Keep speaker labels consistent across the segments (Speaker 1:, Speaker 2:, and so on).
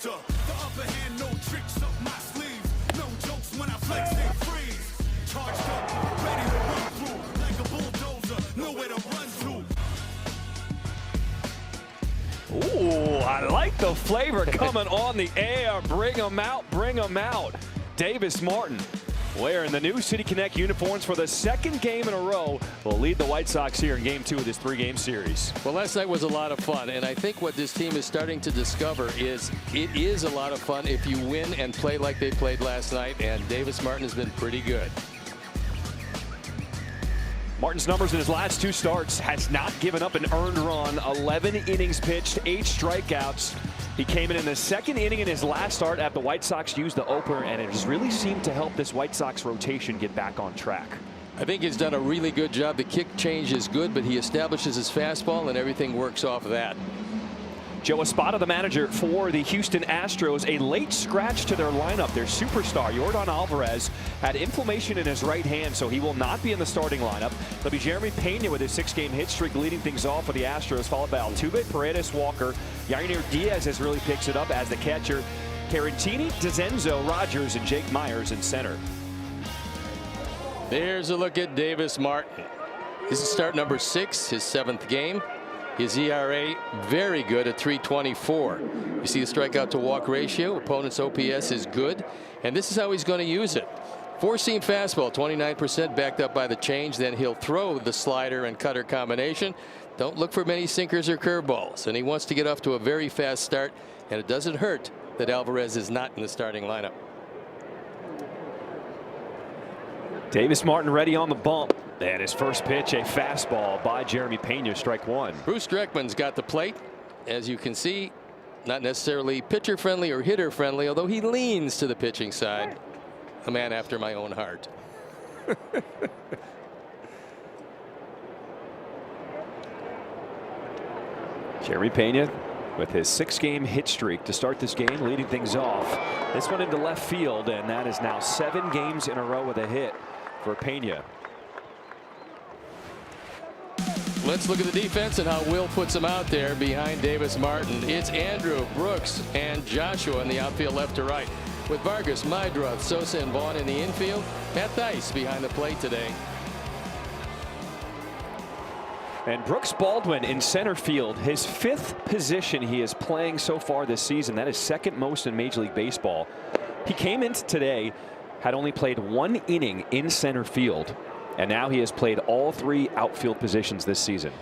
Speaker 1: The upper hand, no tricks up my sleeve. No jokes when I flex and freeze. Charged up, ready to run through. Like a bulldozer, nowhere to run to.
Speaker 2: Ooh, I like the flavor coming on the air. Bring them out, bring them out. Davis Martin, wearing the new City Connect uniforms for the second game in a row, will lead the White Sox here in Game 2 of this 3-game series.
Speaker 3: Well, last night was a lot of fun, and I think what this team is starting to discover is it is a lot of fun if you win and play like they played last night, and Davis Martin has been pretty good.
Speaker 2: Martin's numbers in his last 2 starts, has not given up an earned run, 11 innings pitched, 8 strikeouts. He came in the second inning in his last start after the White Sox used the opener, and it has really seemed to help this White Sox rotation get back on track.
Speaker 3: I think he's done a really good job. The kick change is good, but he establishes his fastball, and everything works off of that.
Speaker 2: Joe Espada, the manager for the Houston Astros, a late scratch to their lineup. Their superstar, Yordan Alvarez, had inflammation in his right hand, so he will not be in the starting lineup. It'll be Jeremy Pena with his 6-game hit streak leading things off for the Astros, followed by Altuve, Paredes, Walker. Yainer Diaz has really picks it up as the catcher. Carantini, DeZenzo, Rogers, and Jake Myers in center.
Speaker 3: There's a look at Davis Martin. This is start number 6, his 7th game. His ERA very good at 3.24. You see the strikeout to walk ratio. Opponent's OPS is good, and this is how he's going to use it. 4-seam fastball, 29% backed up by the change. Then he'll throw the slider and cutter combination. Don't look for many sinkers or curveballs, and he wants to get off to a very fast start, and it doesn't hurt that Alvarez is not in the starting lineup.
Speaker 2: Davis Martin ready on the bump. And his first pitch, a fastball by Jeremy Pena, strike 1.
Speaker 3: Bruce Streckman's got the plate. As you can see, not necessarily pitcher friendly or hitter friendly, although he leans to the pitching side. A man after my own heart.
Speaker 2: Jeremy Pena with his 6-game hit streak to start this game, leading things off. This one into left field, and that is now 7 games in a row with a hit for Pena.
Speaker 3: Let's look at the defense and how Will puts them out there behind Davis Martin. It's Andrew, Brooks, and Joshua in the outfield left to right, with Vargas, Meidroth, Sosa, and Vaughn in the infield. Matt Thaiss behind the plate today.
Speaker 2: And Brooks Baldwin in center field, his 5th position he is playing so far this season. That is 2nd most in Major League Baseball. He came in today, had only played 1 inning in center field, and now he has played all 3 outfield positions this season.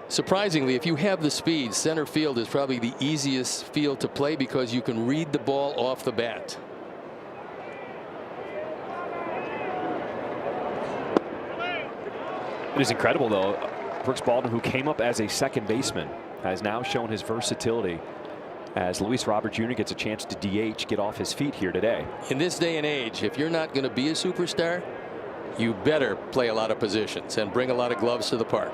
Speaker 3: Surprisingly, if you have the speed, center field is probably the easiest field to play because you can read the ball off the bat.
Speaker 2: It is incredible, though. Brooks Baldwin, who came up as a second baseman, has now shown his versatility as Luis Robert Jr. gets a chance to DH, get off his feet here today.
Speaker 3: In this day and age, if you're not going to be a superstar, you better play a lot of positions and bring a lot of gloves to the park.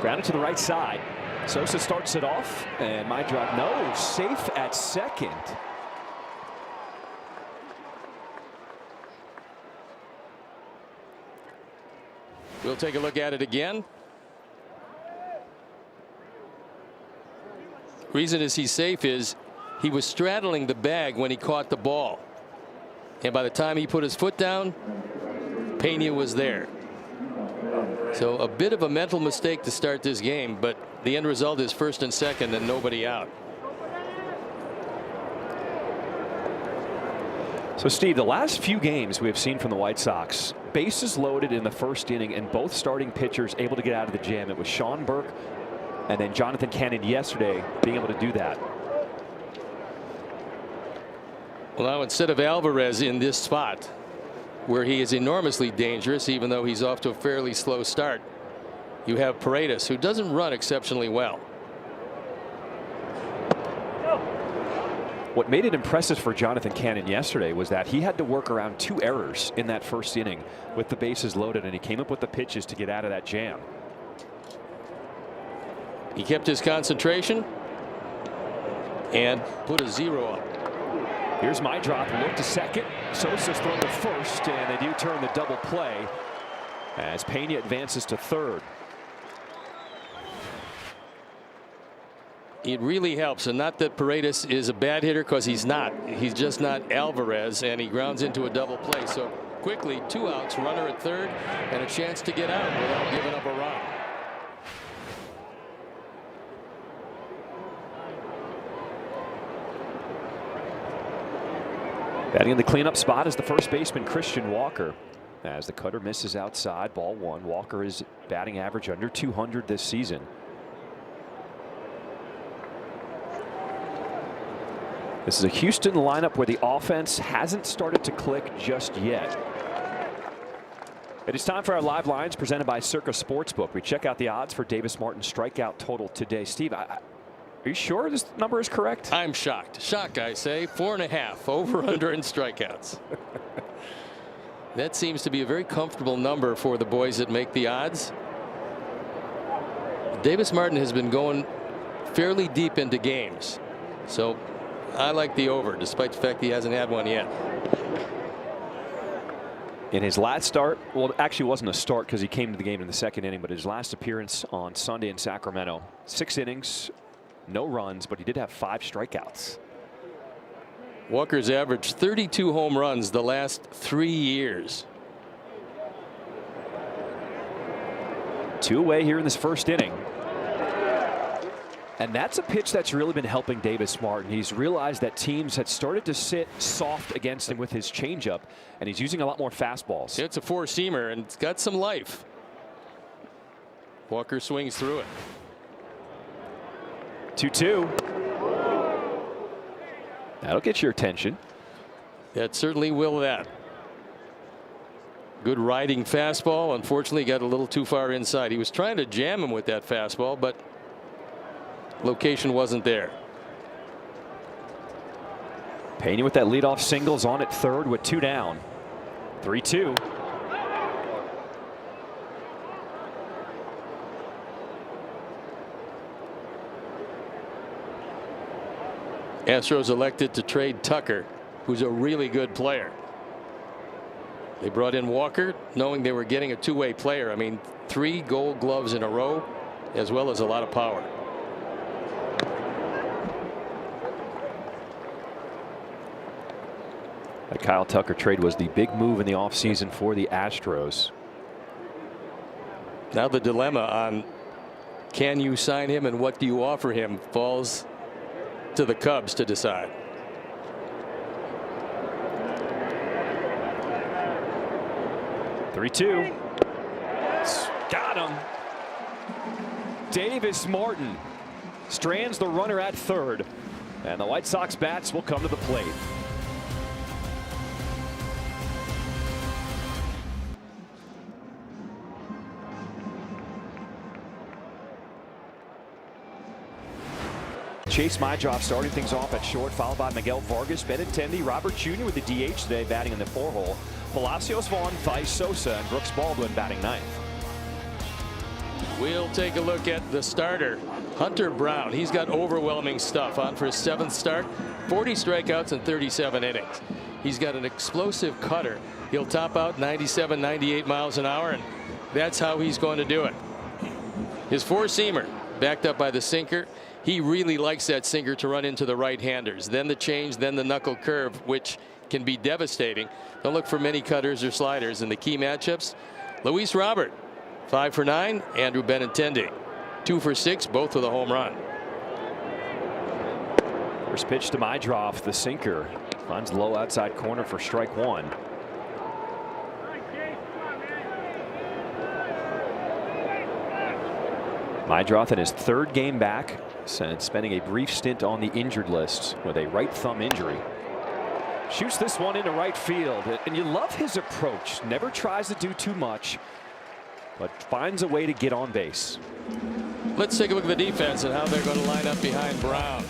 Speaker 2: Grounded to the right side. Sosa starts it off, and Meidroth, no, safe at second.
Speaker 3: We'll take a look at it again. Reason is he's safe is he was straddling the bag when he caught the ball. And by the time he put his foot down, Pena was there. So a bit of a mental mistake to start this game, but the end result is 1st and 2nd and nobody out.
Speaker 2: So, Steve, the last few games we have seen from the White Sox, bases loaded in the 1st inning and both starting pitchers able to get out of the jam. It was Sean Burke and then Jonathan Cannon yesterday being able to do that.
Speaker 3: Well, now instead of Alvarez in this spot where he is enormously dangerous, even though he's off to a fairly slow start, you have Paredes, who doesn't run exceptionally well.
Speaker 2: What made it impressive for Jonathan Cannon yesterday was that he had to work around 2 errors in that 1st inning with the bases loaded, and he came up with the pitches to get out of that jam.
Speaker 3: He kept his concentration and put a 0 up.
Speaker 2: Here's Meidroth, look to second. Sosa's thrown to first, and they do turn the double play as Pena advances to third.
Speaker 3: It really helps, and not that Paredes is a bad hitter, because he's not. He's just not Alvarez, and he grounds into a double play. So quickly, 2 outs, runner at third, and a chance to get out without giving up a run.
Speaker 2: Batting in the cleanup spot is the first baseman Christian Walker. As the cutter misses outside, ball 1. Walker is batting average under 200 this season. This is a Houston lineup where the offense hasn't started to click just yet. It is time for our live lines presented by Circa Sportsbook. We check out the odds for Davis Martin's strikeout total today. Steve, are you sure this number is correct?
Speaker 3: I'm shocked. Shocked, I say. 4.5 over under in strikeouts. That seems to be a very comfortable number for the boys that make the odds. Davis Martin has been going fairly deep into games, so I like the over, despite the fact he hasn't had one yet.
Speaker 2: In his last start, well, it actually wasn't a start because he came to the game in the second inning, but his last appearance on Sunday in Sacramento, 6 innings, no runs, but he did have 5 strikeouts.
Speaker 3: Walker's averaged 32 home runs the last 3 years.
Speaker 2: 2 away here in this first inning. And that's a pitch that's really been helping Davis Martin. He's realized that teams had started to sit soft against him with his changeup, and he's using a lot more fastballs.
Speaker 3: It's a 4-seamer, and it's got some life. Walker swings through it.
Speaker 2: 2-2. That'll get your attention.
Speaker 3: That certainly will that. Good riding fastball. Unfortunately, got a little too far inside. He was trying to jam him with that fastball, but location wasn't there.
Speaker 2: Pena with that leadoff singles on at third with 2 down. 3-2.
Speaker 3: Astros elected to trade Tucker, who's a really good player. They brought in Walker knowing they were getting a 2-way player. I mean, 3 Gold Gloves in a row, as well as a lot of power.
Speaker 2: The Kyle Tucker trade was the big move in the offseason for the Astros.
Speaker 3: Now the dilemma on can you sign him and what do you offer him falls to the Cubs to decide.
Speaker 2: Three-two. Got him. Davis Martin strands the runner at third, and the White Sox bats will come to the plate. Chase Mydroff starting things off at short, followed by Miguel Vargas, Benintendi, Robert Jr. with the DH today, batting in the 4-hole. Palacios, Vaughn, Thaiss, Sosa, and Brooks Baldwin batting ninth.
Speaker 3: We'll take a look at the starter, Hunter Brown. He's got overwhelming stuff on for his 7th start, 40 strikeouts in 37 innings. He's got an explosive cutter. He'll top out 97, 98 miles an hour, and that's how he's going to do it. His 4-seamer backed up by the sinker. He really likes that sinker to run into the right-handers. Then the change, then the knuckle curve, which can be devastating. Don't look for many cutters or sliders in the key matchups. Luis Robert, 5 for 9. Andrew Benintendi, 2 for 6, both with a home run.
Speaker 2: First pitch to Mydroff, the sinker. Finds low outside corner for strike 1. Mydroff in his 3rd game back since spending a brief stint on the injured list with a right thumb injury. Shoots this one into right field, and you love his approach. Never tries to do too much, but finds a way to get on base.
Speaker 3: Let's take a look at the defense and how they're going to line up behind Brown.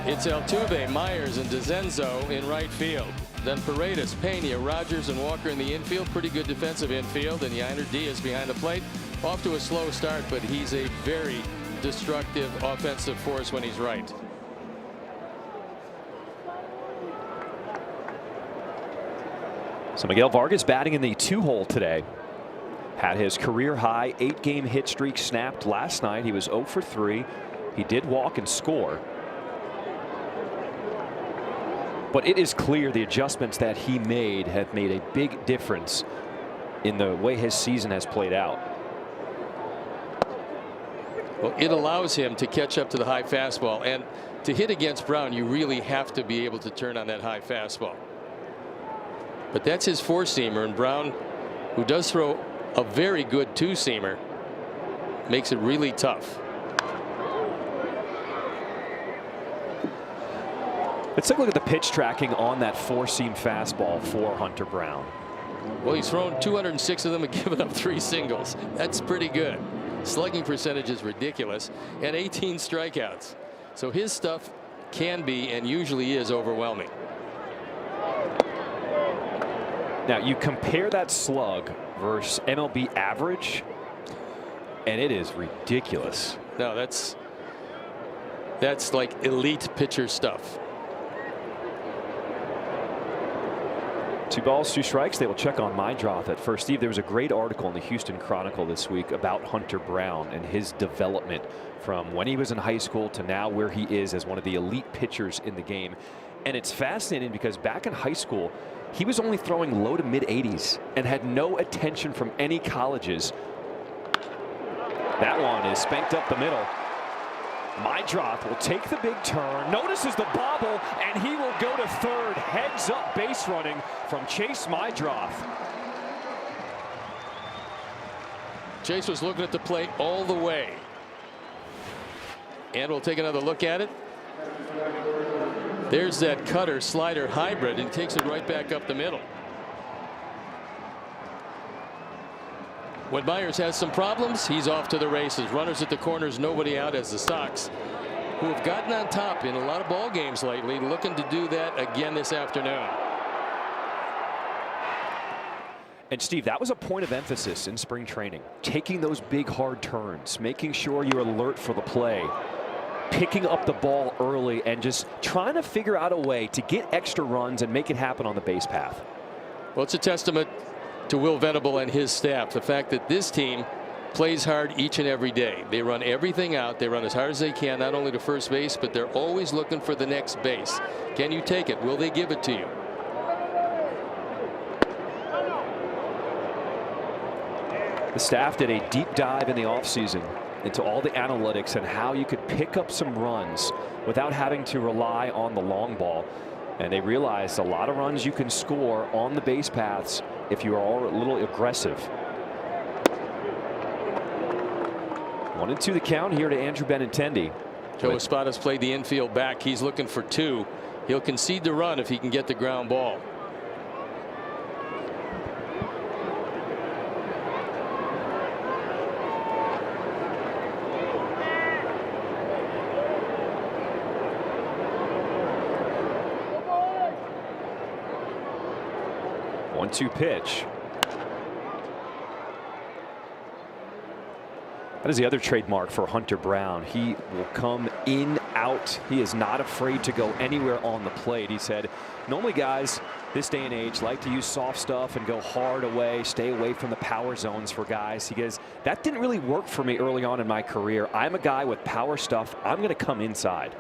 Speaker 3: It's Altuve, Myers, and DeZenzo in right field. Then Paredes, Pena, Rogers, and Walker in the infield. Pretty good defensive infield, and Yainer Diaz behind the plate. Off to a slow start, but he's a very destructive offensive force when he's right.
Speaker 2: So Miguel Vargas batting in the 2-hole today. Had his career high 8-game hit streak snapped last night. He was 0 for 3 He did walk and score. But it is clear the adjustments that he made have made a big difference in the way his season has played out.
Speaker 3: Well, it allows him to catch up to the high fastball, and to hit against Brown, you really have to be able to turn on that high fastball. But that's his four-seamer, and Brown, who does throw a very good two-seamer, makes it really tough.
Speaker 2: Let's take a look at the pitch tracking on that four-seam fastball for Hunter Brown.
Speaker 3: Well, he's thrown 206 of them and given up 3 singles. That's pretty good. Slugging percentage is ridiculous, and 18 strikeouts. So his stuff can be and usually is overwhelming.
Speaker 2: Now you compare that slug versus MLB average, and it is ridiculous.
Speaker 3: No, that's like elite pitcher stuff.
Speaker 2: 2 balls, 2 strikes. They will check on my drop at first. Steve, there was a great article in the Houston Chronicle this week about Hunter Brown and his development from when he was in high school to now where he is as one of the elite pitchers in the game. And it's fascinating because back in high school, he was only throwing low to mid 80s and had no attention from any colleges. That one is spanked up the middle. My drop will take the big turn, notices the bobble, and he will go to third. Heads up base running from Chase Mydroth.
Speaker 3: Chase was looking at the plate all the way. And we'll take another look at it. There's that cutter slider hybrid, and he takes it right back up the middle. When Myers has some problems, he's off to the races. Runners at the corners, nobody out, as the Sox, who have gotten on top in a lot of ball games lately, looking to do that again this afternoon.
Speaker 2: And Steve, that was a point of emphasis in spring training, taking those big hard turns, making sure you're alert for the play, picking up the ball early, and just trying to figure out a way to get extra runs and make it happen on the base path.
Speaker 3: Well, it's a testament to Will Venable and his staff, the fact that this team plays hard each and every day. They run everything out. They run as hard as they can, not only to first base, but they're always looking for the next base. Can you take it? Will they give it to you?
Speaker 2: The staff did a deep dive in the offseason into all the analytics and how you could pick up some runs without having to rely on the long ball. And they realized a lot of runs you can score on the base paths if you are a little aggressive. 1-2 the count here to Andrew Benintendi.
Speaker 3: Joe Espada's played the infield back. He's looking for 2. He'll concede the run if he can get the ground ball.
Speaker 2: One-two pitch. That is the other trademark for Hunter Brown. He will come in, out. He is not afraid to go anywhere on the plate. He said, normally guys this day and age like to use soft stuff and go hard away, stay away from the power zones for guys. He goes, that didn't really work for me early on in my career. I'm a guy with power stuff. I'm going to come inside.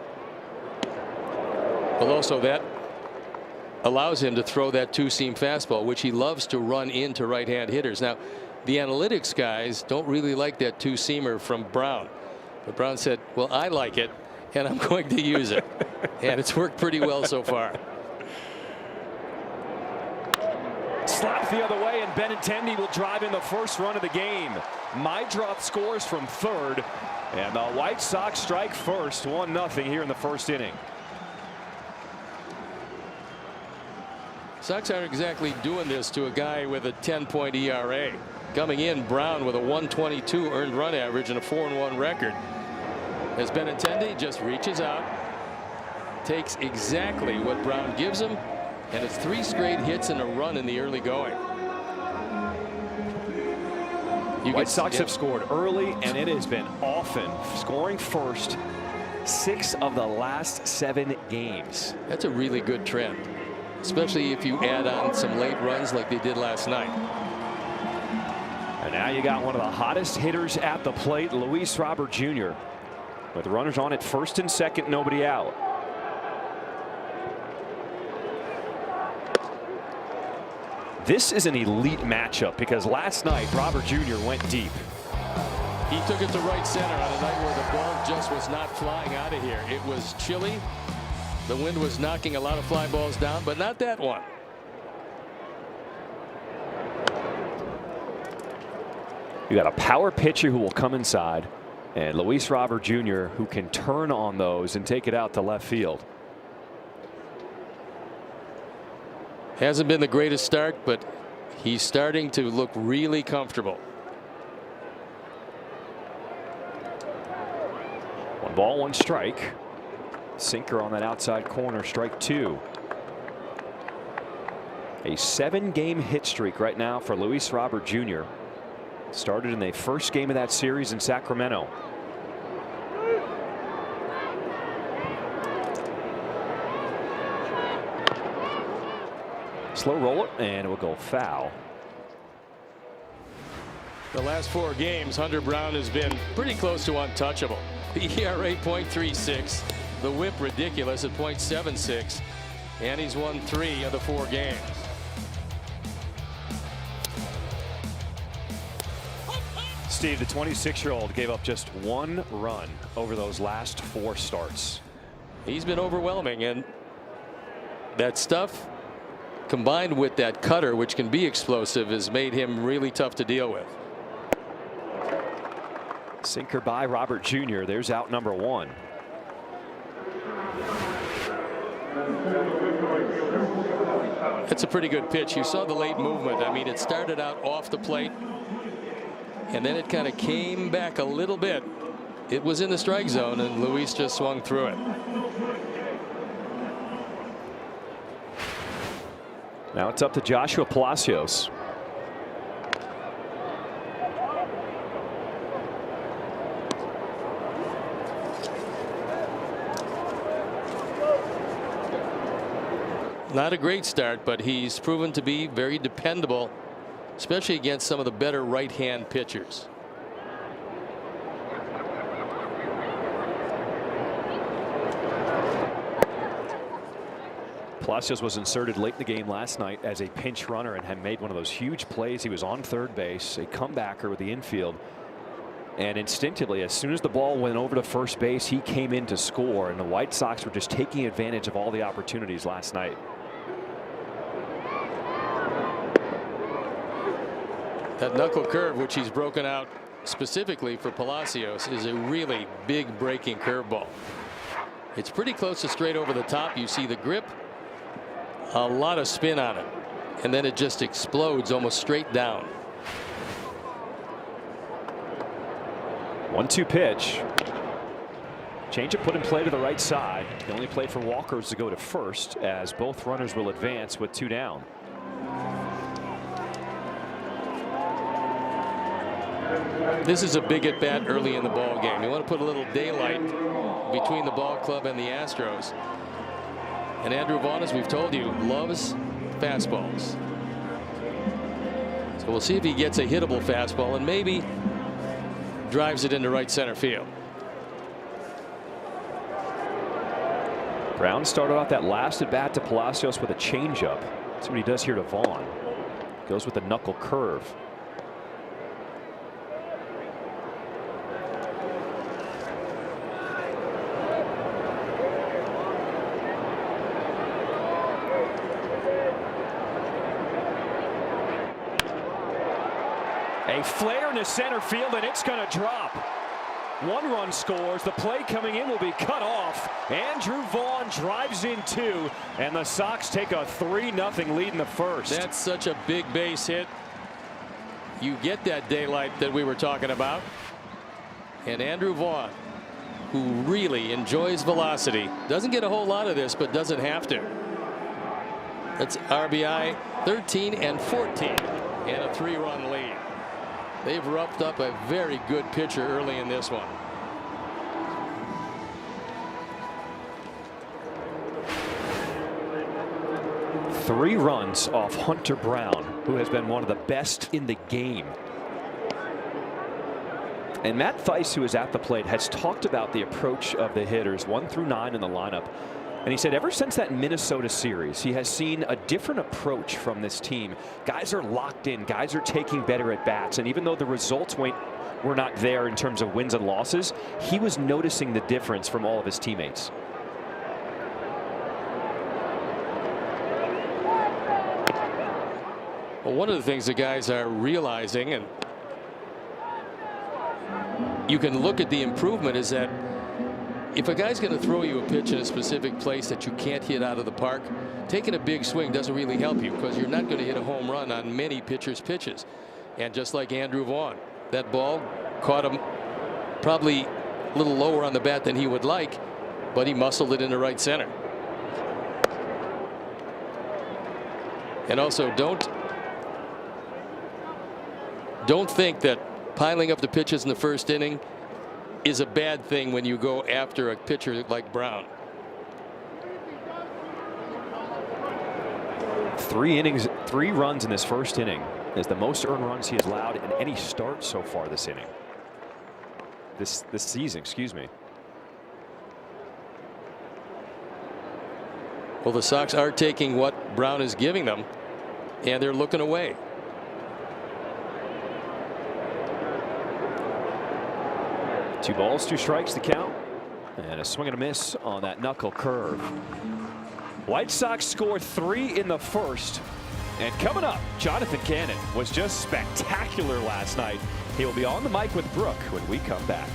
Speaker 3: Well, also that allows him to throw that 2-seam fastball, which he loves to run into right-hand hitters. Now, the analytics guys don't really like that 2-seamer from Brown. But Brown said, well, I like it, and I'm going to use it. And it's worked pretty well so far.
Speaker 2: Slapped the other way, and Benintendi will drive in the first run of the game. Mydroth scores from third, and the White Sox strike first, 1-0 here in the first inning.
Speaker 3: Sox aren't exactly doing this to a guy with a 10-point ERA. Coming in, Brown with a 122 earned run average and a 4-1 record. As Benintendi just reaches out, takes exactly what Brown gives him, and it's 3 straight hits and a run in the early going.
Speaker 2: White Sox have scored early, and it has been often scoring first 6 of the last 7 games.
Speaker 3: That's a really good trend, especially if you add on some late runs like they did last night.
Speaker 2: And now you got one of the hottest hitters at the plate, Luis Robert Jr. With runners on at first and second, nobody out. This is an elite matchup because last night Robert Jr. went deep.
Speaker 3: He took it to right center on a night where the ball just was not flying out of here. It was chilly. The wind was knocking a lot of fly balls down, but not that one.
Speaker 2: You got a power pitcher who will come inside, and Luis Robert Jr. who can turn on those and take it out to left field.
Speaker 3: Hasn't been the greatest start, but he's starting to look really comfortable.
Speaker 2: 1 ball, 1 strike. Sinker on that outside corner, strike 2. A 7-game hit streak right now for Luis Robert Jr. Started in the first game of that series in Sacramento. Slow roll it, and it will go foul.
Speaker 3: The last 4 games, Hunter Brown has been pretty close to untouchable. The ERA 0.36, the whip ridiculous at 0.76, and he's won 3 of the 4 games.
Speaker 2: Steve, the 26-year-old gave up just 1 run over those last 4 starts.
Speaker 3: He's been overwhelming, and that stuff combined with that cutter, which can be explosive, has made him really tough to deal with.
Speaker 2: Sinker by Robert Jr. There's out number 1.
Speaker 3: That's a pretty good pitch. You saw the late movement. I mean, it started out off the plate, and then it kind of came back a little bit. It was in the strike zone, and Luis just swung through it.
Speaker 2: Now it's up to Joshua Palacios.
Speaker 3: Not a great start, but he's proven to be very dependable, especially against some of the better right-hand pitchers.
Speaker 2: Palacios was inserted late in the game last night as a pinch runner and had made one of those huge plays. He was on third base, a comebacker with the infield, and instinctively, as soon as the ball went over to first base, he came in to score, and the White Sox were just taking advantage of all the opportunities last night.
Speaker 3: That knuckle curve, which he's broken out specifically for Palacios, is a really big breaking curveball. It's pretty close to straight over the top. You see the grip, a lot of spin on it, and then it just explodes almost straight down.
Speaker 2: 1-2 pitch. Changeup put in play to the right side. The only play for Walker is to go to first, as both runners will advance with 2 down.
Speaker 3: This is a big at bat early in the ball game. You want to put a little daylight between the ball club and the Astros. And Andrew Vaughn, as we've told you, loves fastballs. So we'll see if he gets a hittable fastball and maybe drives it into right center field.
Speaker 2: Brown started off that last at bat to Palacios with a changeup. See what he does here to Vaughn. Goes with the knuckle curve. A flare into center field, and it's going to drop. 1 run scores. The play coming in will be cut off. Andrew Vaughn drives in 2, and the Sox take a 3-0 lead in the first.
Speaker 3: That's such a big base hit. You get that daylight that we were talking about. And Andrew Vaughn, who really enjoys velocity, doesn't get a whole lot of this, but doesn't have to. That's RBI 13 and 14 and a 3-run lead. They've roughed up a very good pitcher early in this one.
Speaker 2: Three runs off Hunter Brown, who has been one of the best in the game. And Matt Theis, who is at the plate, has talked about the approach of the hitters 1 through 9 in the lineup. And he said ever since that Minnesota series, he has seen a different approach from this team. Guys are locked in. Guys are taking better at bats. And even though the results were not there in terms of wins and losses, he was noticing the difference from all of his teammates.
Speaker 3: Well, one of the things the guys are realizing, and you can look at the improvement, is that if a guy's going to throw you a pitch in a specific place that you can't hit out of the park, taking a big swing doesn't really help you, because you're not going to hit a home run on many pitchers' pitches. And just like Andrew Vaughn, that ball caught him probably a little lower on the bat than he would like, but he muscled it into right center. And also don't think that piling up the pitches in the first inning is a bad thing when you go after a pitcher like Brown.
Speaker 2: 3 innings, 3 runs in this first inning is the most earned runs he has allowed in any start so far this inning. This season, excuse me.
Speaker 3: Well, the Sox are taking what Brown is giving them, and they're looking away.
Speaker 2: Two balls, 2 strikes to count, and a swing and a miss on that knuckle curve. White Sox score 3 in the first, and coming up, Jonathan Cannon was just spectacular last night. He will be on the mic with Brooke when we come back.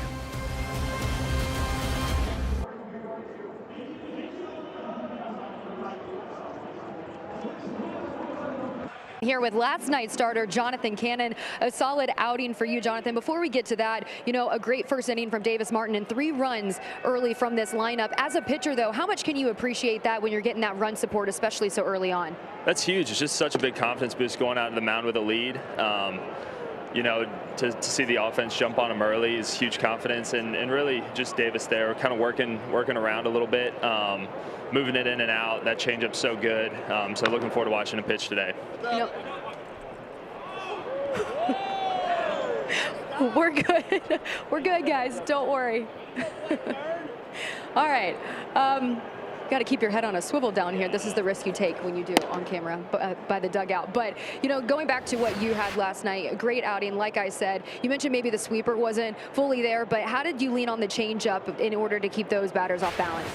Speaker 4: Here with last night's starter, Jonathan Cannon. A solid outing for you, Jonathan. Before we get to that, you know, a great first inning from Davis Martin and 3 runs early from this lineup. As a pitcher, though, how much can you appreciate that when you're getting that run support, especially so early on?
Speaker 5: That's huge. It's just such a big confidence boost going out of the mound with a lead. You know, to see the offense jump on him early is huge confidence, and really just Davis there kind of working around a little bit, moving it in and out. That changeup's so good. So looking forward to watching him pitch today.
Speaker 4: You know, we're good. We're good, guys. Don't worry. All right. Got to keep your head on a swivel down here. This is the risk you take when you do on camera by the dugout. But, you know, going back to what you had last night, a great outing. Like I said, you mentioned maybe the sweeper wasn't fully there, but how did you lean on the changeup in order to keep those batters off balance?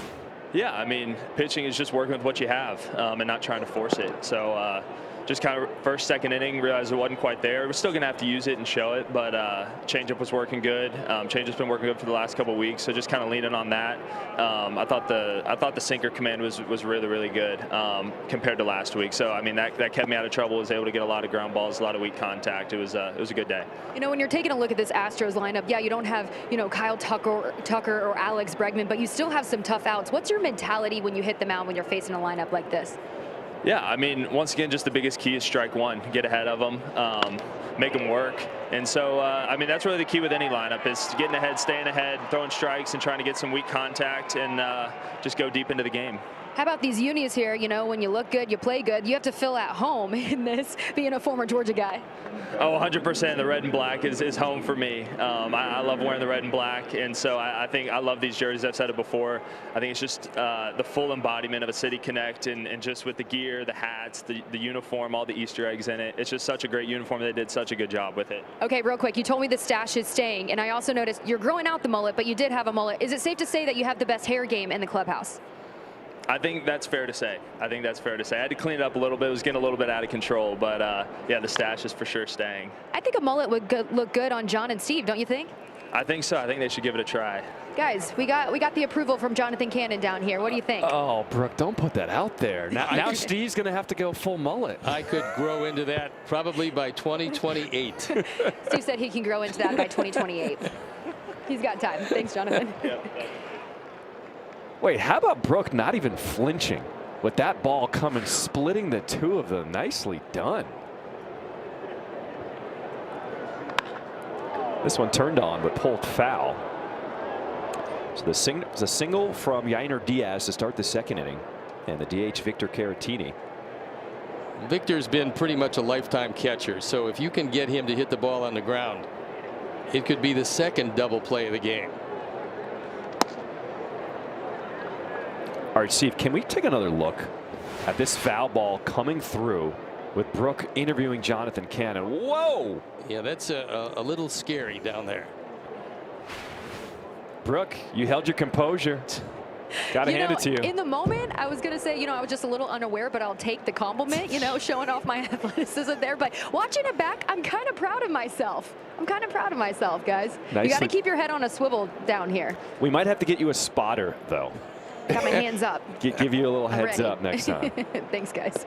Speaker 5: Yeah, I mean, pitching is just working with what you have and not trying to force it. So just kind of first, second inning, realized it wasn't quite there. We're still going to have to use it and show it, but changeup was working good. Changeup's been working good for the last couple of weeks, so just kind of leaning on that. I thought the sinker command was really good compared to last week. So I mean that kept me out of trouble. Was able to get a lot of ground balls, a lot of weak contact. It was a good day. You
Speaker 4: know, when you're taking a look at this Astros lineup, yeah, you don't have, you know, Kyle Tucker or Alex Bregman, but you still have some tough outs. What's your mentality when you hit the mound when you're facing a lineup like this?
Speaker 5: Yeah, I mean, once again, just the biggest key is strike one. Get ahead of them, make them work. And so, I mean, that's really the key with any lineup is getting ahead, staying ahead, throwing strikes, and trying to get some weak contact and just go deep into the game.
Speaker 4: How about these unis here? You know, when you look good, you play good. You have to feel at home in this, being a former Georgia guy.
Speaker 5: Oh, 100%. The red and black is home for me. I love wearing the red and black, and so I think I love these jerseys. I've said it before. I think it's just the full embodiment of a City Connect, and just with the gear, the hats, the uniform, all the Easter eggs in it. It's just such a great uniform. They did such a good job with it.
Speaker 4: Okay, real quick. You told me the stash is staying, and I also noticed you're growing out the mullet, but you did have a mullet. Is it safe to say that you have the best hair game in the clubhouse?
Speaker 5: I think that's fair to say. I had to clean it up a little bit. It was getting a little bit out of control, but yeah, the stash is for sure staying.
Speaker 4: I think a mullet would look good on John and Steve, don't you think?
Speaker 5: I think so. I think they should give it a try.
Speaker 4: Guys, we got the approval from Jonathan Cannon down here. What do you think?
Speaker 2: Oh, Brooke, don't put that out there. Now Steve's going to have to go full mullet.
Speaker 3: I could grow into that probably by 2028.
Speaker 4: Steve said he can grow into that by 2028. He's got time. Thanks, Jonathan.
Speaker 5: Yep.
Speaker 2: Wait, how about Brooke not even flinching with that ball coming, splitting the two of them? Nicely done. This one turned on but pulled foul. So the single from Yainer Diaz to start the second inning, and the DH Victor Caratini.
Speaker 3: Victor's been pretty much a lifetime catcher, so if you can get him to hit the ball on the ground, It could be the second double play of the game.
Speaker 2: All right, Steve, can we take another look at this foul ball coming through with Brook interviewing Jonathan Cannon? Whoa!
Speaker 3: Yeah, that's a little scary down there.
Speaker 2: Brook, you held your composure. Got to hand it to you.
Speaker 4: In the moment, I was going to say, I was just a little unaware, but I'll take the compliment, showing off my athleticism there. But watching it back, I'm kind of proud of myself. Guys. You got to keep your head on a swivel down here.
Speaker 2: We might have to get you a spotter, though.
Speaker 4: Got my hands up.
Speaker 2: Give you a little heads up next time.
Speaker 4: Thanks, guys.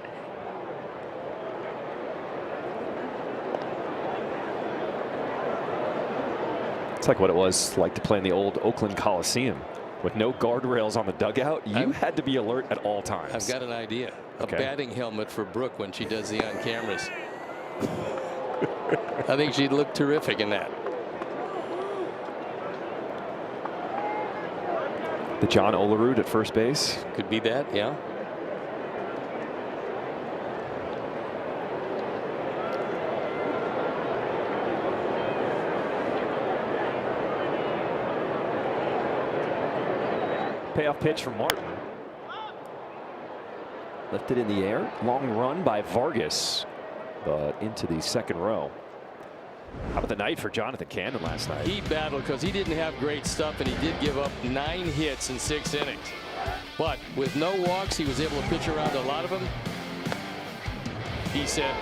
Speaker 2: It's like what it was like to play in the old Oakland Coliseum. With no guardrails on the dugout, you had to be alert at all times.
Speaker 3: I've got an idea. A batting helmet for Brooke when she does the on-cameras. I think she'd look terrific in that.
Speaker 2: The John Olerud at first base.
Speaker 3: Could be that, yeah.
Speaker 2: Payoff pitch from Martin. Lifted in the air. Long run by Vargas, but into the second row. How about the night for Jonathan Cannon last night?
Speaker 3: He battled because he didn't have great stuff, and he did give up 9 hits in 6 innings. But with no walks, he was able to pitch around a lot of them. He said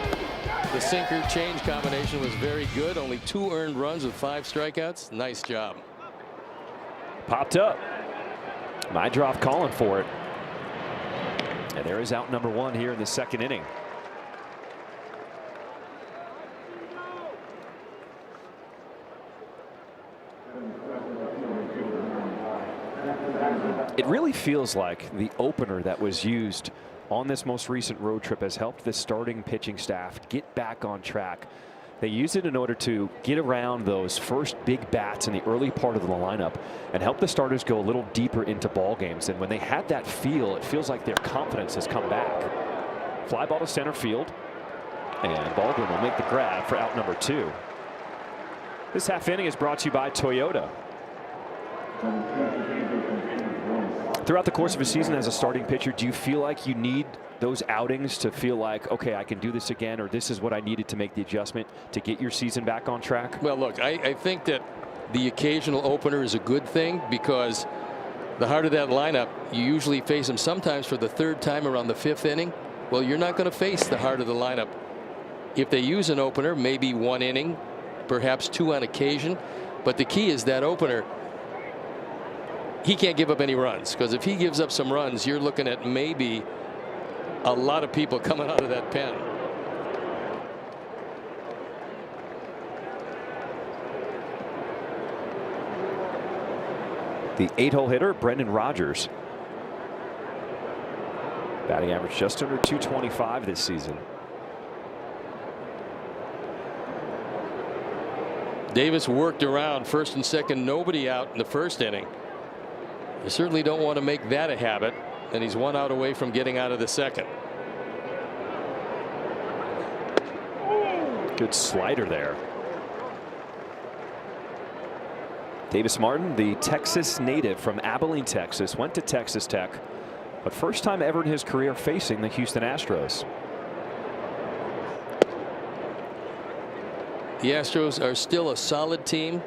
Speaker 3: the sinker change combination was very good. Only 2 earned runs with 5 strikeouts. Nice job.
Speaker 2: Popped up. Mydroff calling for it. And there is out number 1 here in the second inning. It really feels like the opener that was used on this most recent road trip has helped the starting pitching staff get back on track. They use it in order to get around those first big bats in the early part of the lineup and help the starters go a little deeper into ball games. And when they had that feel, it feels like their confidence has come back. Fly ball to center field, and Baldwin will make the grab for out number 2. This half inning is brought to you by Toyota. Throughout the course of a season as a starting pitcher, do you feel like you need those outings to feel like, okay, I can do this again, or this is what I needed to make the adjustment to get your season back on track?
Speaker 3: Well, look, I think that the occasional opener is a good thing, because the heart of that lineup, you usually face them sometimes for the 3rd time around the 5th inning. Well, you're not going to face the heart of the lineup. If they use an opener, maybe 1 inning, perhaps 2 on occasion. But the key is that opener, he can't give up any runs, because if he gives up some runs, you're looking at maybe a lot of people coming out of that pen.
Speaker 2: The 8-hole hitter, Brendan Rodgers. Batting average just under 225 this season.
Speaker 3: Davis worked around first and second, nobody out in the 1st inning. You certainly don't want to make that a habit, and he's 1 out away from getting out of the 2nd.
Speaker 2: Good slider there. Davis Martin, the Texas native from Abilene, Texas, went to Texas Tech, but first time ever in his career facing the Houston Astros.
Speaker 3: The Astros are still a solid team,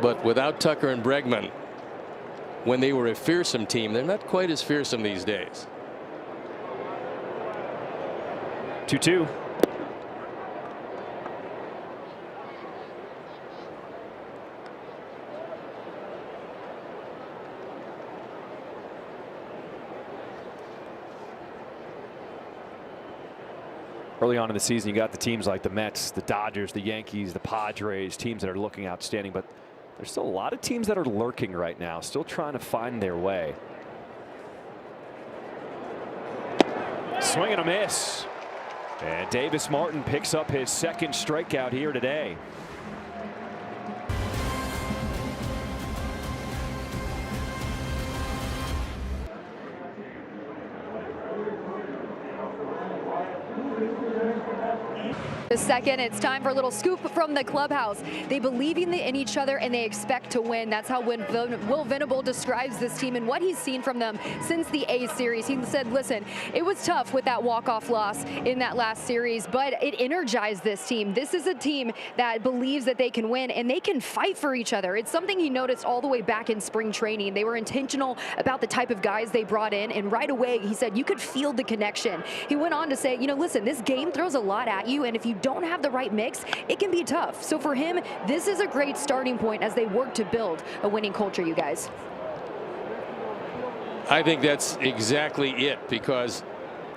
Speaker 3: but without Tucker and Bregman, when they were a fearsome team, they're not quite as fearsome these days.
Speaker 2: 2-2. Early on in the season, you got the teams like the Mets, the Dodgers, the Yankees, the Padres, teams that are looking outstanding, but there's still a lot of teams that are lurking right now, still trying to find their way. Swing and a miss. And Davis Martin picks up his 2nd strikeout here today.
Speaker 4: The second. It's time for a little scoop from the clubhouse. They believe in each other and they expect to win. That's how Will Venable describes this team and what he's seen from them since the A series. He said, listen, it was tough with that walk-off loss in that last series, but it energized this team. This is a team that believes that they can win and they can fight for each other. It's something he noticed all the way back in spring training. They were intentional about the type of guys they brought in, and right away he said you could feel the connection. He went on to say, you know, listen, this game throws a lot at you, and if you don't have the right mix, it can be tough. So for him, this is a great starting point as they work to build a winning culture, you guys.
Speaker 3: I think that's exactly it, because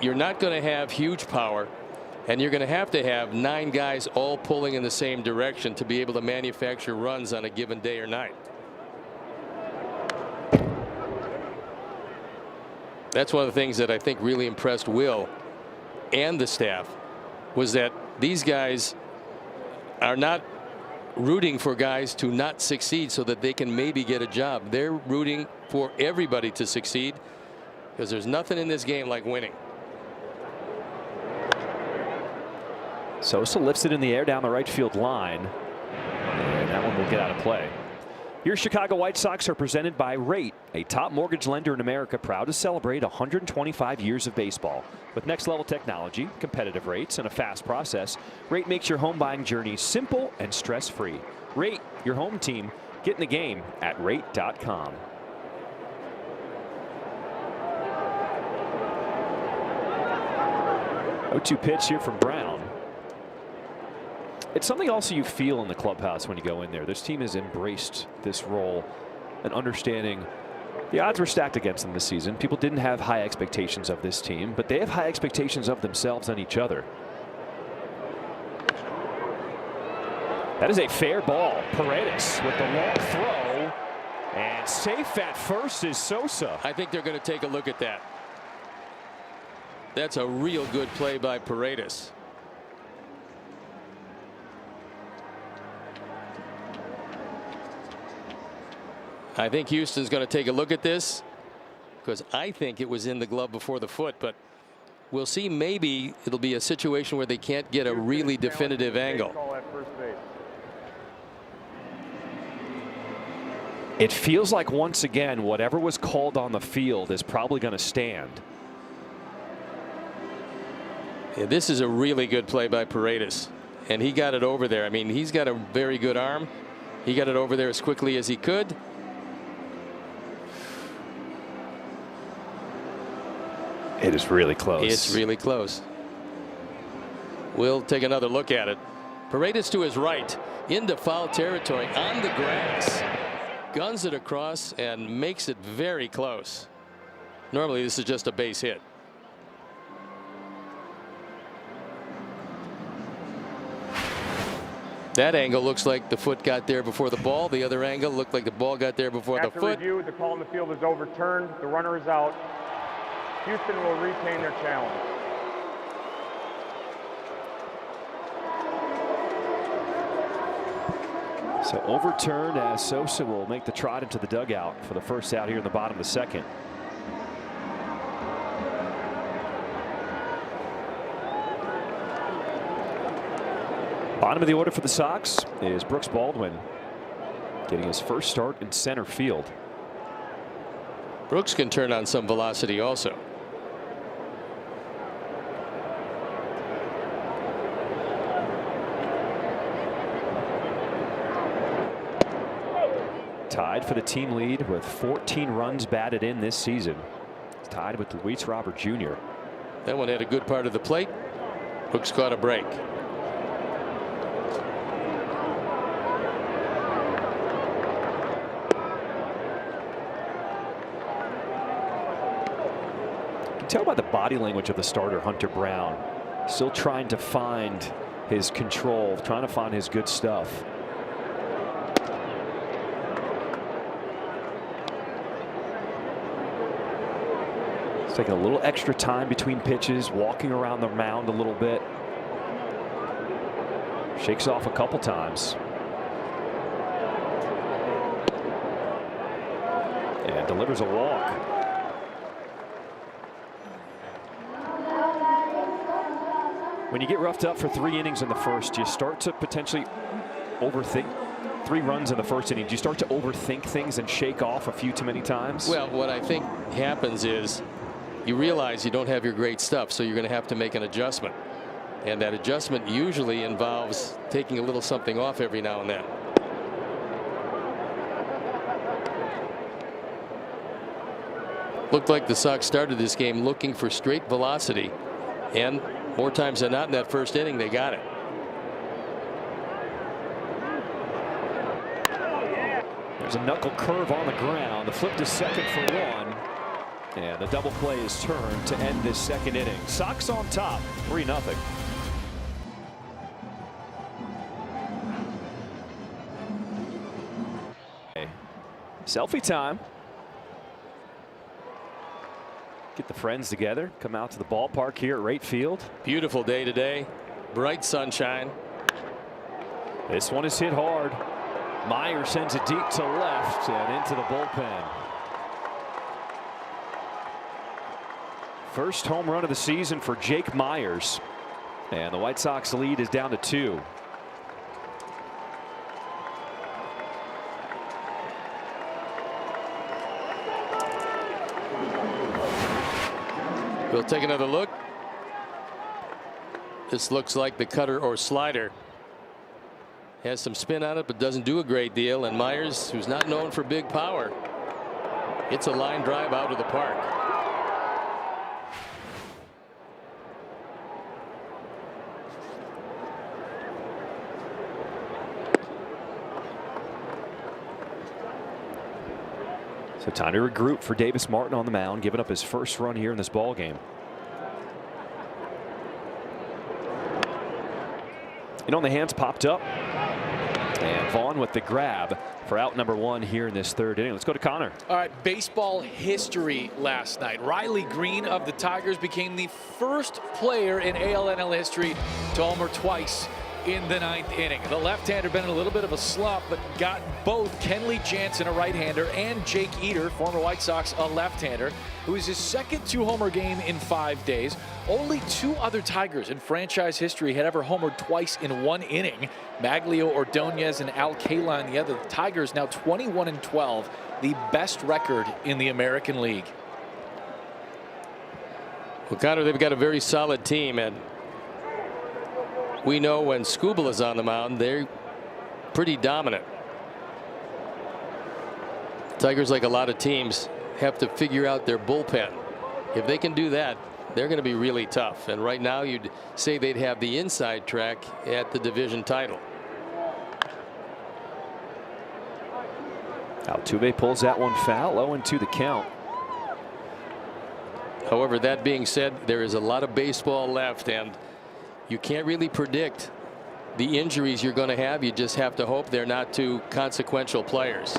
Speaker 3: you're not going to have huge power, and you're going to have 9 guys all pulling in the same direction to be able to manufacture runs on a given day or night. That's one of the things that I think really impressed Will and the staff, was that these guys are not rooting for guys to not succeed so that they can maybe get a job. They're rooting for everybody to succeed, because there's nothing in this game like winning.
Speaker 2: Sosa lifts it in the air down the right field line, and that one will get out of play. Your Chicago White Sox are presented by Rate, a top mortgage lender in America, proud to celebrate 125 years of baseball. With next level technology, competitive rates, and a fast process, Rate makes your home buying journey simple and stress free. Rate, your home team. Get in the game at rate.com. Oh-2 pitch here from Brown. It's something also you feel in the clubhouse when you go in there. This team has embraced this role and understanding the odds were stacked against them this season. People didn't have high expectations of this team, but they have high expectations of themselves and each other. That is a fair ball. Paredes with the long throw, and safe at first is Sosa.
Speaker 3: I think they're going to take a look at that. That's a real good play by Paredes. I think Houston's going to take a look at this, because I think it was in the glove before the foot, but we'll see. Maybe it'll be a situation where they can't get a really definitive angle.
Speaker 2: It feels like once again whatever was called on the field is probably going to stand.
Speaker 3: Yeah, this is a really good play by Paredes, and he got it over there. I mean, he's got a very good arm. He got it over there as quickly as he could.
Speaker 2: It is really close.
Speaker 3: It's really close. We'll take another look at it. Paredes to his right into foul territory on the grass. Guns it across and makes it very close. Normally this is just a base hit. That angle looks like the foot got there before the ball. The other angle looked like the ball got there before the foot.
Speaker 6: After review, the call in the field is overturned. The runner is out. Houston will retain their challenge.
Speaker 2: So overturned as Sosa will make the trot into the dugout for the first out here in the bottom of the second. Bottom of the order for the Sox is Brooks Baldwin, getting his first start in center field.
Speaker 3: Brooks can turn on some velocity also.
Speaker 2: Tied for the team lead with 14 runs batted in this season. It's tied with Luis Robert Jr.
Speaker 3: That one had a good part of the plate. Brooks caught a break.
Speaker 2: You can tell by the body language of the starter, Hunter Brown. Still trying to find his control, trying to find his good stuff. Taking a little extra time between pitches, walking around the mound a little bit. Shakes off a couple times. And delivers a walk. When you get roughed up for 3 innings in the first, you start to potentially overthink. 3 runs in the first inning. Do you start to overthink things and shake off a few too many times?
Speaker 3: Well, what I think happens is you realize you don't have your great stuff, so you're going to have to make an adjustment. And that adjustment usually involves taking a little something off every now and then. Looked like the Sox started this game looking for straight velocity, and more times than not in that first inning they got it.
Speaker 2: There's a knuckle curve on the ground. The flip to second for 1. And the double play is turned to end this second inning. Sox on top, 3-0. Selfie time. Get the friends together, come out to the ballpark here at Wright Field.
Speaker 3: Beautiful day today, bright sunshine.
Speaker 2: This one is hit hard. Myers sends it deep to left and into the bullpen. First home run of the season for Jake Myers. And the White Sox lead is down to 2.
Speaker 3: We'll take another look. This looks like the cutter or slider. Has some spin on it, but doesn't do a great deal. And Myers, who's not known for big power, hits a line drive out of the park.
Speaker 2: So time to regroup for Davis Martin on the mound, giving up his first run here in this ball game. And on the hands popped up. And Vaughn with the grab for out number 1 here in this third inning. Let's go to Connor.
Speaker 7: All right, baseball history last night. Riley Green of the Tigers became the first player in ALNL history to homer twice in the 9th inning. The left-hander been in a little bit of a slump, but got both Kenley Jansen, a right-hander, and Jake Eater, former White Sox, a left-hander, who is his second 2-homer game in 5 days. Only 2 other Tigers in franchise history had ever homered twice in 1 inning. Maglio Ordonez and Al Kaline the other. The Tigers now 21-12, the best record in the American League.
Speaker 3: Well, Connor, they've got a very solid team, and we know when Skubal is on the mound, they're pretty dominant. Tigers, like a lot of teams, have to figure out their bullpen. If they can do that, they're going to be really tough. And right now, you'd say they'd have the inside track at the division title.
Speaker 2: Altuve pulls that one foul, 0-2 the count.
Speaker 3: However, that being said, there is a lot of baseball left, and you can't really predict the injuries you're going to have. You just have to hope they're not too consequential players.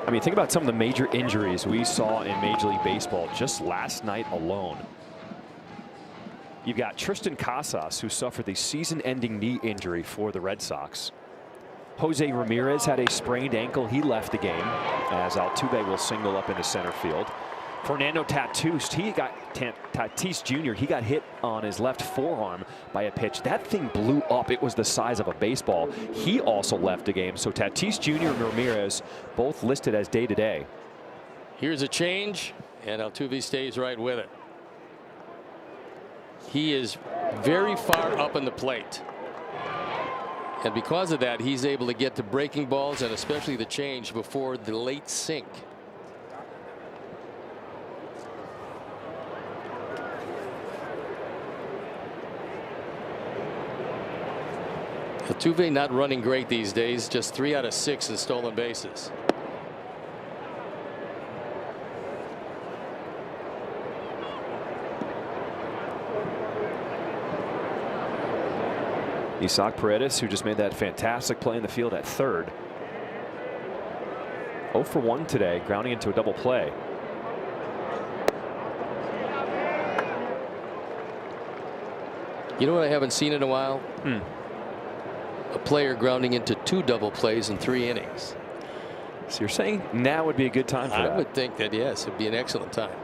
Speaker 2: I mean, think about some of the major injuries we saw in Major League Baseball just last night alone. You've got Tristan Casas, who suffered the season-ending knee injury for the Red Sox. Jose Ramirez had a sprained ankle. He left the game as Altuve will single up into center field. Fernando Tatis Jr. He got hit on his left forearm by a pitch. That thing blew up. It was the size of a baseball. He also left the game. So Tatis Jr. and Ramirez both listed as day-to-day.
Speaker 3: Here's a change, and Altuve stays right with it. He is very far up in the plate. And because of that, he's able to get to breaking balls and especially the change before the late sink. Altuve not running great these days, just 3 out of 6 in stolen bases.
Speaker 2: Isaac Paredes, who just made that fantastic play in the field at third. 0 for 1 today, grounding into a double play.
Speaker 3: You know what I haven't seen in a while? A player grounding into 2 double plays in 3 innings.
Speaker 2: So you're saying now would be a good time for that?
Speaker 3: I would think that, yes, it'd be an excellent time.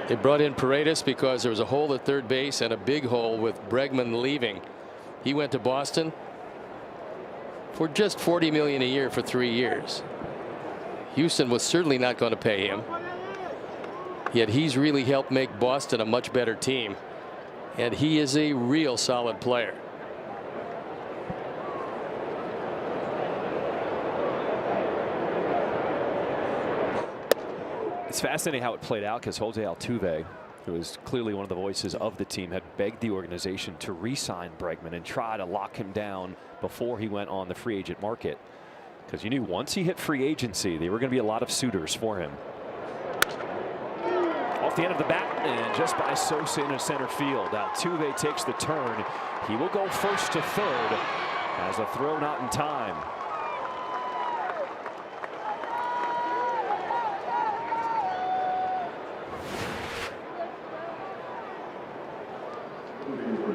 Speaker 3: They brought in Paredes because there was a hole at third base and a big hole with Bregman leaving. He went to Boston for just $40 million a year for 3 years. Houston was certainly not going to pay him. Yet he's really helped make Boston a much better team. And he is a real solid player.
Speaker 2: It's fascinating how it played out because Jose Altuve, who was clearly one of the voices of the team, had begged the organization to re-sign Bregman and try to lock him down before he went on the free agent market. Because you knew once he hit free agency, there were going to be a lot of suitors for him. Off the end of the bat and just by Sosa into center field. Altuve takes the turn. He will go first to third as a throw not in time.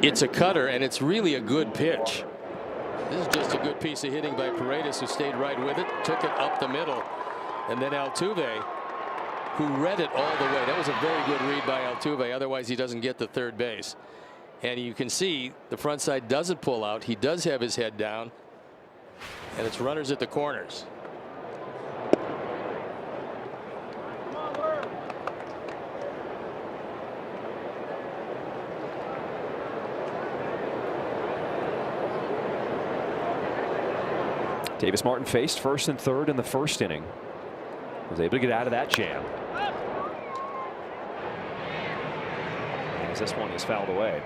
Speaker 3: It's a cutter, and it's really a good pitch. This is just a good piece of hitting by Paredes, who stayed right with it, took it up the middle, and then Altuve, who read it all the way. That was a very good read by Altuve. Otherwise, he doesn't get to third base. And you can see the front side doesn't pull out. He does have his head down, and it's runners at the corners.
Speaker 2: Davis Martin faced first and third in the first inning. Was able to get out of that jam. As this one is fouled away.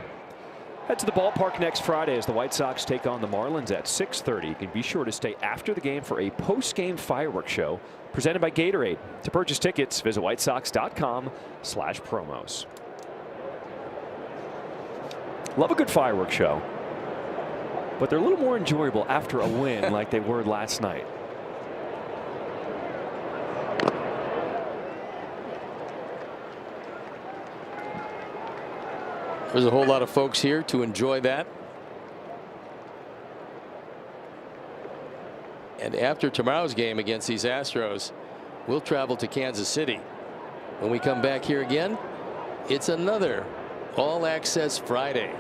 Speaker 2: Head to the ballpark next Friday as the White Sox take on the Marlins at 6:30. You can be sure to stay after the game for a post-game fireworks show presented by Gatorade. To purchase tickets, visit whitesox.com/promos. Love a good fireworks show, but they're a little more enjoyable after a win like they were last night.
Speaker 3: There's a whole lot of folks here to enjoy that. And after tomorrow's game against these Astros, we'll travel to Kansas City. When we come back here again, it's another All Access Friday.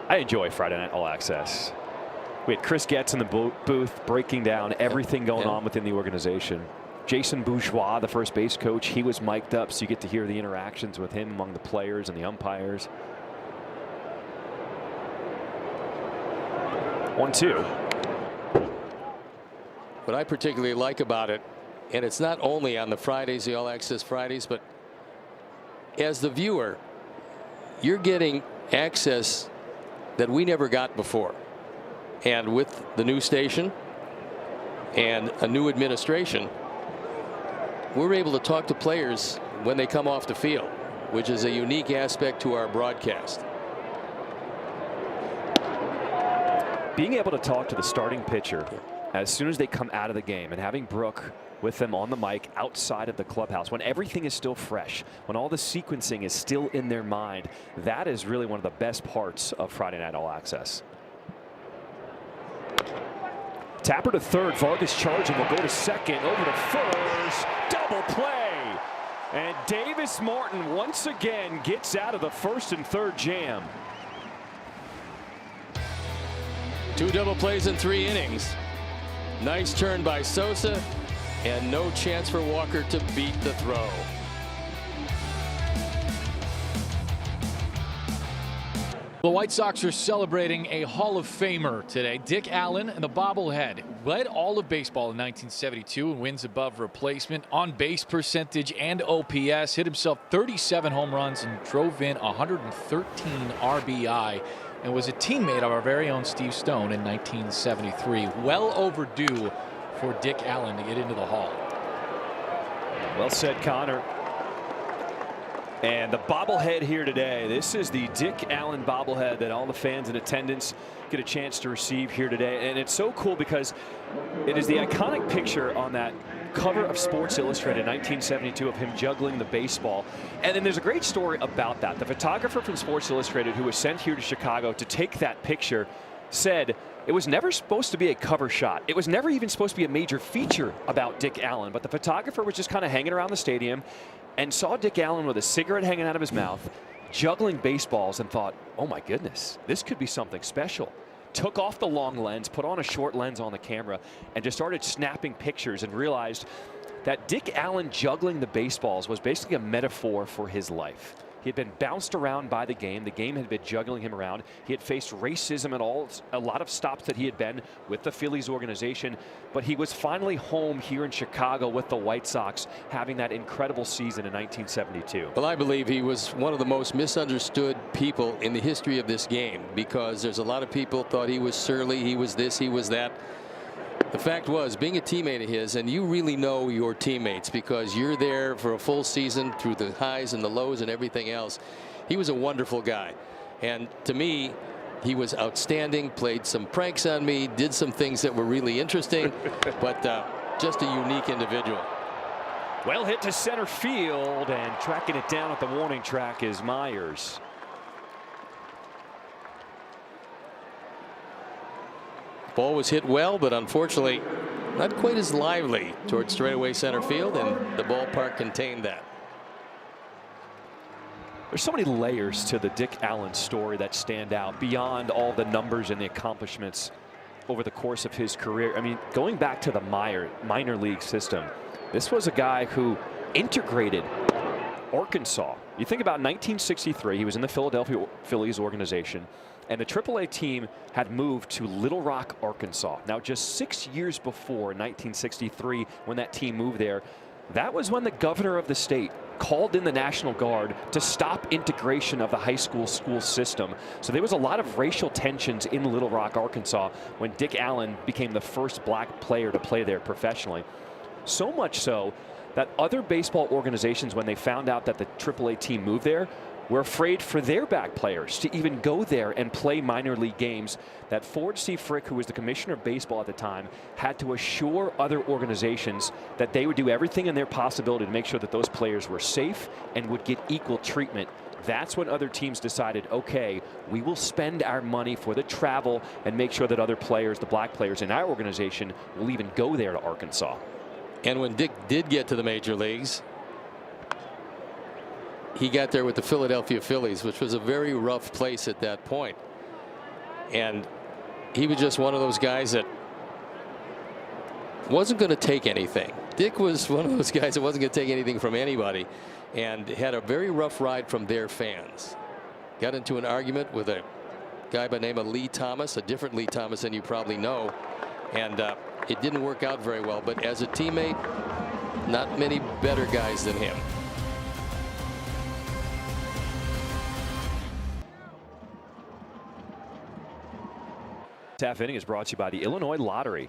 Speaker 2: I enjoy Friday Night All Access. We had Chris Getz in the booth breaking down everything going on within the organization. Jason Bourgeois, the first base coach, he was mic'd up, so you get to hear the interactions with him among the players and the umpires. 1-2.
Speaker 3: What I particularly like about it, and it's not only on the Fridays, the All Access Fridays, but as the viewer, you're getting access that we never got before. And with the new station and a new administration, we're able to talk to players when they come off the field, which is a unique aspect to our broadcast.
Speaker 2: Being able to talk to the starting pitcher as soon as they come out of the game and having Brooke with them on the mic outside of the clubhouse when everything is still fresh, when all the sequencing is still in their mind, that is really one of the best parts of Friday Night All Access. Tapper to third. Vargas charging, will go to second, over to first. Double play. And Davis Martin once again gets out of the first and third jam.
Speaker 3: 2 double plays in 3 innings. Nice turn by Sosa, and no chance for Walker to beat the throw.
Speaker 7: The White Sox are celebrating a Hall of Famer today. Dick Allen, and the bobblehead, led all of baseball in 1972 and wins above replacement, on base percentage and OPS, hit himself 37 home runs and drove in 113 RBI, and was a teammate of our very own Steve Stone in 1973. Well overdue for Dick Allen to get into the Hall.
Speaker 2: Well said, Connor. And the bobblehead here today, this is the Dick Allen bobblehead that all the fans in attendance get a chance to receive here today. And it's so cool because it is the iconic picture on that cover of Sports Illustrated 1972 of him juggling the baseball. And then there's a great story about that. The photographer from Sports Illustrated who was sent here to Chicago to take that picture said it was never supposed to be a cover shot. It was never even supposed to be a major feature about Dick Allen, but the photographer was just kind of hanging around the stadium and saw Dick Allen with a cigarette hanging out of his mouth, juggling baseballs, and thought, oh my goodness, this could be something special. Took off the long lens, put on a short lens on the camera, and just started snapping pictures and realized that Dick Allen juggling the baseballs was basically a metaphor for his life. He had been bounced around by the game. The game had been juggling him around. He had faced racism at a lot of stops that he had been with the Phillies organization. But he was finally home here in Chicago with the White Sox, having that incredible season in 1972.
Speaker 3: Well, I believe he was one of the most misunderstood people in the history of this game, because there's a lot of people thought he was surly, he was this, he was that. The fact was, being a teammate of his, and you really know your teammates because you're there for a full season through the highs and the lows and everything else. He was a wonderful guy. And to me, he was outstanding, played some pranks on me, did some things that were really interesting, but just a unique individual.
Speaker 2: Well hit to center field, and tracking it down at the warning track is Myers.
Speaker 3: Ball was hit well, but unfortunately not quite as lively towards straightaway center field, and the ballpark contained that.
Speaker 2: There's so many layers to the Dick Allen story that stand out beyond all the numbers and the accomplishments over the course of his career. I mean, going back to the minor league system, this was a guy who integrated Arkansas. You think about 1963, he was in the Philadelphia Phillies organization, and the AAA team had moved to Little Rock, Arkansas. Now, just 6 years before, 1963, when that team moved there, that was when the governor of the state called in the National Guard to stop integration of the high school system. So there was a lot of racial tensions in Little Rock, Arkansas, when Dick Allen became the first black player to play there professionally. So much so that other baseball organizations, when they found out that the AAA team moved there, were afraid for their back players to even go there and play minor league games. That Ford C. Frick, who was the commissioner of baseball at the time, had to assure other organizations that they would do everything in their possibility to make sure that those players were safe and would get equal treatment. That's when other teams decided, okay, we will spend our money for the travel and make sure that other players, the black players in our organization, will even go there to Arkansas.
Speaker 3: And when Dick did get to the major leagues, he got there with the Philadelphia Phillies, which was a very rough place at that point. And he was just one of those guys that wasn't going to take anything. Dick was one of those guys that wasn't going to take anything from anybody, and had a very rough ride from their fans. Got into an argument with a guy by the name of Lee Thomas, a different Lee Thomas than you probably know, and it didn't work out very well. But as a teammate, not many better guys than him.
Speaker 2: Half inning is brought to you by the Illinois Lottery.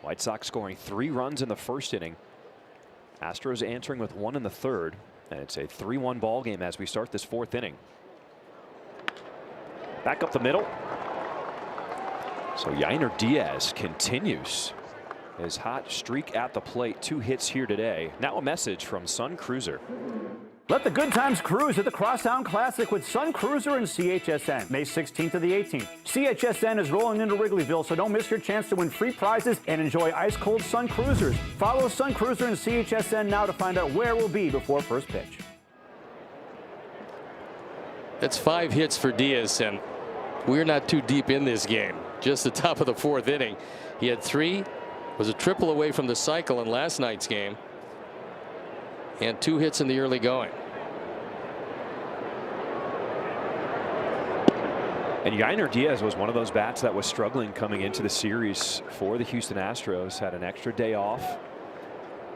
Speaker 2: White Sox scoring 3 runs in the first inning. Astros answering with 1 in the third, and it's a 3-1 ball game as we start this 4th inning. Back up the middle. So Yainer Diaz continues his hot streak at the plate. 2 hits here today. Now a message from Sun Cruiser.
Speaker 8: Let the good times cruise at the Crosstown Classic with Sun Cruiser and CHSN, May 16th to the 18th. CHSN is rolling into Wrigleyville, so don't miss your chance to win free prizes and enjoy ice-cold Sun Cruisers. Follow Sun Cruiser and CHSN now to find out where we'll be before first pitch.
Speaker 3: That's 5 hits for Diaz, and we're not too deep in this game. Just the top of the 4th inning. He had 3, was a triple away from the cycle in last night's game, and 2 hits in the early going.
Speaker 2: And Yainer Diaz was one of those bats that was struggling coming into the series for the Houston Astros. Had an extra day off,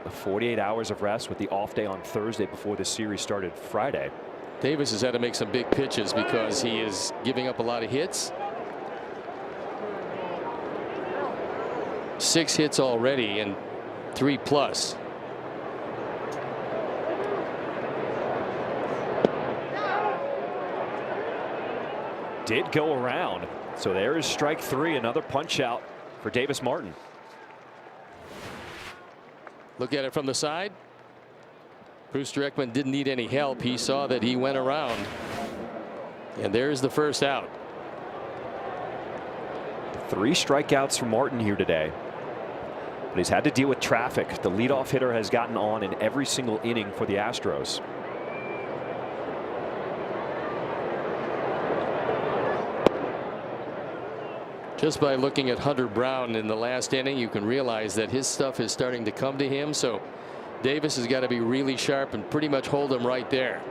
Speaker 2: 48 hours of rest with the off day on Thursday before the series started Friday.
Speaker 3: Davis has had to make some big pitches because he is giving up a lot of hits. 6 hits already and 3+.
Speaker 2: Did go around. So there is strike 3, another punch out for Davis Martin.
Speaker 3: Look at it from the side. Brewster Ekman didn't need any help. He saw that he went around, and there's the first out.
Speaker 2: 3 strikeouts for Martin here today. But he's had to deal with traffic. The leadoff hitter has gotten on in every single inning for the Astros.
Speaker 3: Just by looking at Hunter Brown in the last inning, you can realize that his stuff is starting to come to him. So Davis has got to be really sharp and pretty much hold him right there.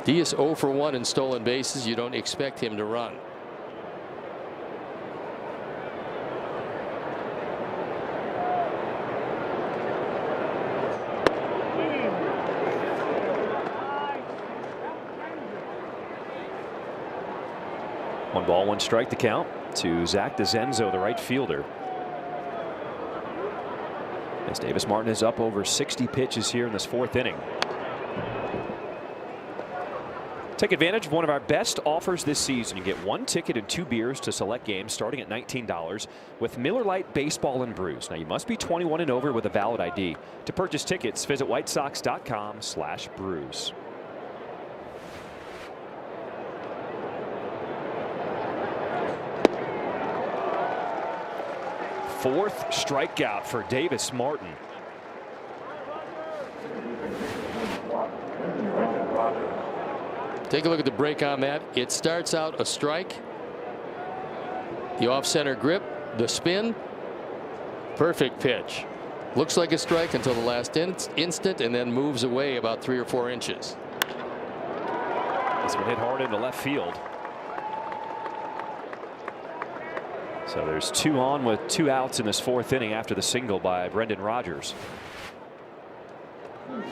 Speaker 3: Diaz 0 for 1 in stolen bases. You don't expect him to run.
Speaker 2: One ball, 1 strike to count to Zach DeZenzo, the right fielder. As Davis Martin is up over 60 pitches here in this 4th inning. Take advantage of one of our best offers this season. You get 1 ticket and 2 beers to select games starting at $19 with Miller Lite Baseball and Brews. Now you must be 21 and over with a valid ID. To purchase tickets, visit whitesox.com/brews. 4th strikeout for Davis Martin.
Speaker 3: Take a look at the break on that. It starts out a strike. The off-center grip, the spin, perfect pitch. Looks like a strike until the last instant and then moves away about 3 or 4 inches.
Speaker 2: This one hit hard into left field. So there's 2 on with 2 outs in this 4th inning after the single by Brendan Rodgers.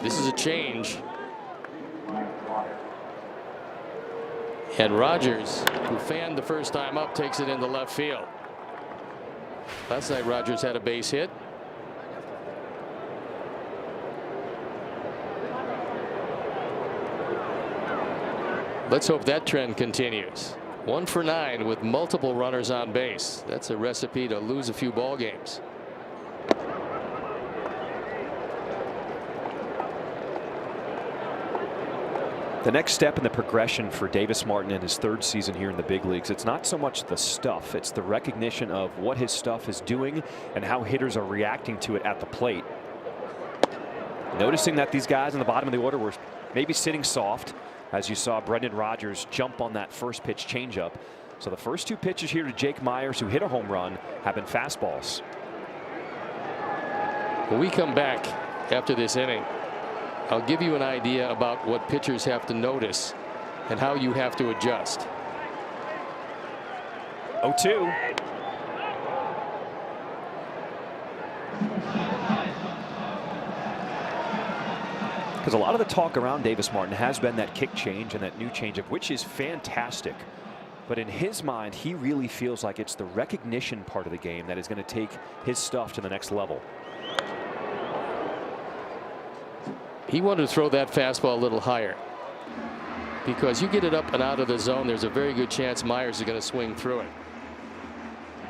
Speaker 3: This is a change. And Rodgers, who fanned the first time up, takes it into left field. Last night Rodgers had a base hit. Let's hope that trend continues. 1 for 9 with multiple runners on base. That's a recipe to lose a few ball games.
Speaker 2: The next step in the progression for Davis Martin in his 3rd season here in the big leagues, it's not so much the stuff, it's the recognition of what his stuff is doing and how hitters are reacting to it at the plate. Noticing that these guys in the bottom of the order were maybe sitting soft, as you saw Brendan Rodgers jump on that first pitch changeup. So the first 2 pitches here to Jake Myers, who hit a home run, have been fastballs.
Speaker 3: When we come back after this inning, I'll give you an idea about what pitchers have to notice and how you have to adjust.
Speaker 2: 0-2. Because a lot of the talk around Davis Martin has been that kick change and that new changeup, which is fantastic. But in his mind, he really feels like it's the recognition part of the game that is going to take his stuff to the next level.
Speaker 3: He wanted to throw that fastball a little higher. Because you get it up and out of the zone, there's a very good chance Myers is going to swing through it.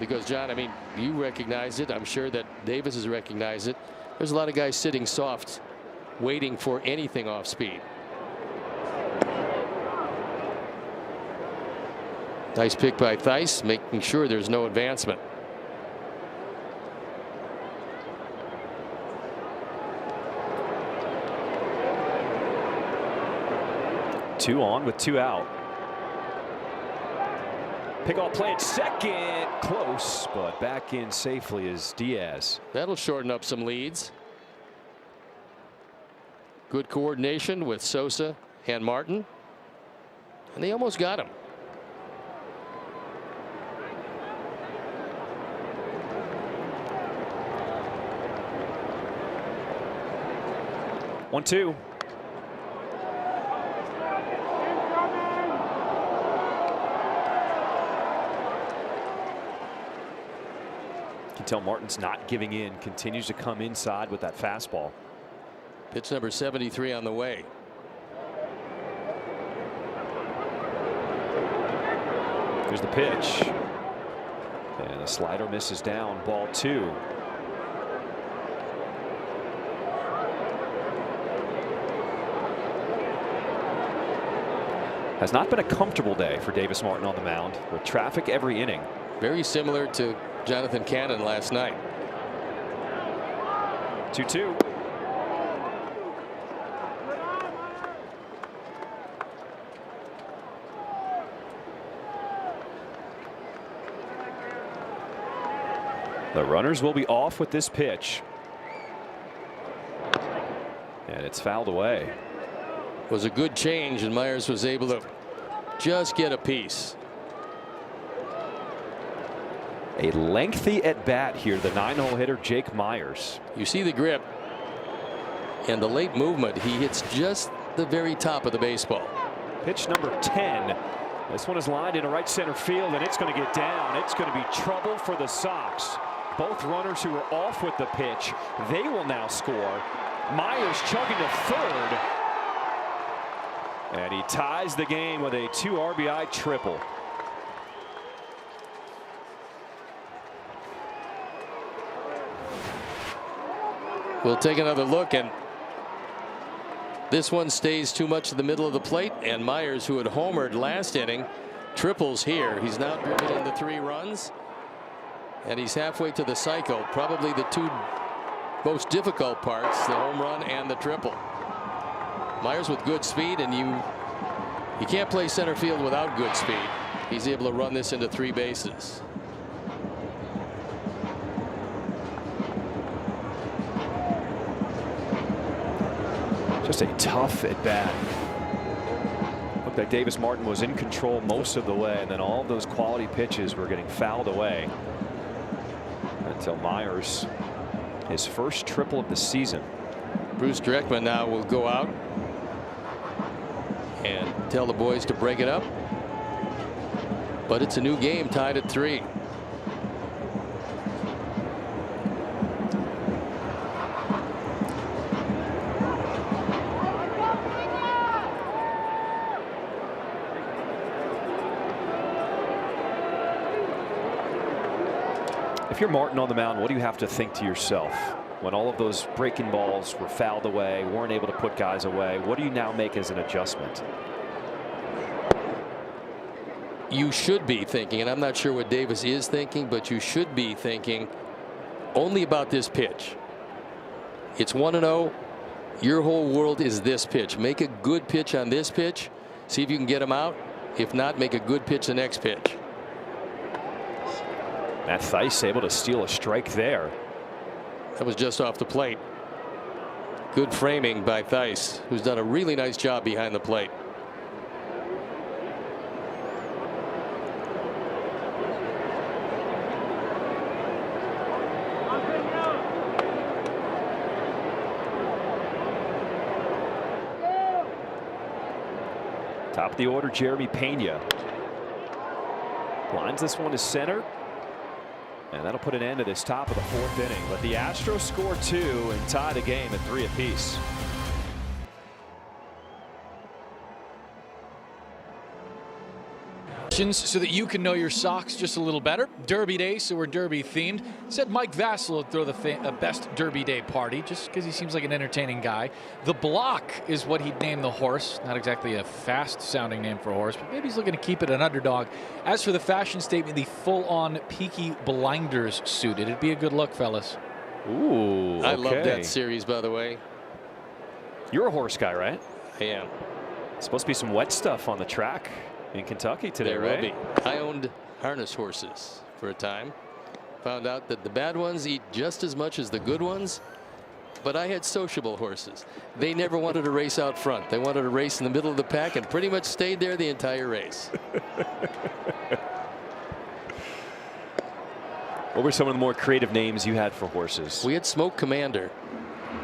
Speaker 3: Because, John, I mean, you recognize it. I'm sure that Davis has recognized it. There's a lot of guys sitting soft, waiting for anything off speed. Nice pick by Theis, making sure there's no advancement.
Speaker 2: Two on with 2 out. Pickoff play at second, close, but back in safely is Diaz.
Speaker 3: That'll shorten up some leads. Good coordination with Sosa and Martin, and they almost got him.
Speaker 2: One, 2. You can tell Martin's not giving in, continues to come inside with that fastball.
Speaker 3: Pitch number 73 on the way.
Speaker 2: There's the pitch. And the slider misses down. Ball 2. Has not been a comfortable day for Davis Martin on the mound, with traffic every inning.
Speaker 3: Very similar to Jonathan Cannon last night.
Speaker 2: 2-2. The runners will be off with this pitch. And it's fouled away.
Speaker 3: Was a good change, and Myers was able to just get a piece.
Speaker 2: A lengthy at bat here, the 9-hole hitter Jake Myers.
Speaker 3: You see the grip and the late movement. He hits just the very top of the baseball.
Speaker 2: Pitch number 10. This one is lined into right center field, and it's going to get down. It's going to be trouble for the Sox. Both runners who are off with the pitch, they will now score. Myers chugging to third. And he ties the game with a 2 RBI triple.
Speaker 3: We'll take another look, and this one stays too much in the middle of the plate, and Myers, who had homered last inning, triples here. He's now driven in the 3 runs, and he's halfway to the cycle. Probably the 2 most difficult parts, the home run and the triple. Myers with good speed, and you can't play center field without good speed. He's able to run this into 3 bases.
Speaker 2: Just a tough at bat. Looked like Davis Martin was in control most of the way, and then all of those quality pitches were getting fouled away until Myers, his first triple of the season.
Speaker 3: Bruce Dreckman now will go out and tell the boys to break it up. But it's a new game, tied at 3.
Speaker 2: If you're Martin on the mound, what do you have to think to yourself when all of those breaking balls were fouled away, weren't able to put guys away? What do you now make as an adjustment?
Speaker 3: You should be thinking, and I'm not sure what Davis is thinking, but you should be thinking only about this pitch. It's 1-0. Your whole world is this pitch. Make a good pitch on this pitch. See if you can get him out. If not, make a good pitch the next pitch.
Speaker 2: Matt Thaiss able to steal a strike there.
Speaker 3: That was just off the plate. Good framing by Thaiss, who's done a really nice job behind the plate.
Speaker 2: Top of the order, Jeremy Pena. Lines this one to center. And that'll put an end to this top of the 4th inning. But the Astros score 2 and tie the game at 3 apiece.
Speaker 7: So that you can know your Sox just a little better. Derby Day, so we're Derby themed. Said Mike Vassell would throw the best Derby Day party just because he seems like an entertaining guy. The Block is what he'd name the horse. Not exactly a fast sounding name for a horse, but maybe he's looking to keep it an underdog. As for the fashion statement, the full on Peaky Blinders suit. It'd be a good look, fellas.
Speaker 2: Ooh, okay.
Speaker 3: I love that series, by the way.
Speaker 2: You're a horse guy, right?
Speaker 3: I am.
Speaker 2: Supposed to be some wet stuff on the track in Kentucky today,
Speaker 3: There
Speaker 2: right?
Speaker 3: will be. I owned harness horses for a time. Found out that the bad ones eat just as much as the good ones. But I had sociable horses. They never wanted to race out front. They wanted to race in the middle of the pack and pretty much stayed there the entire race.
Speaker 2: What were some of the more creative names you had for horses?
Speaker 3: We had Smoke Commander.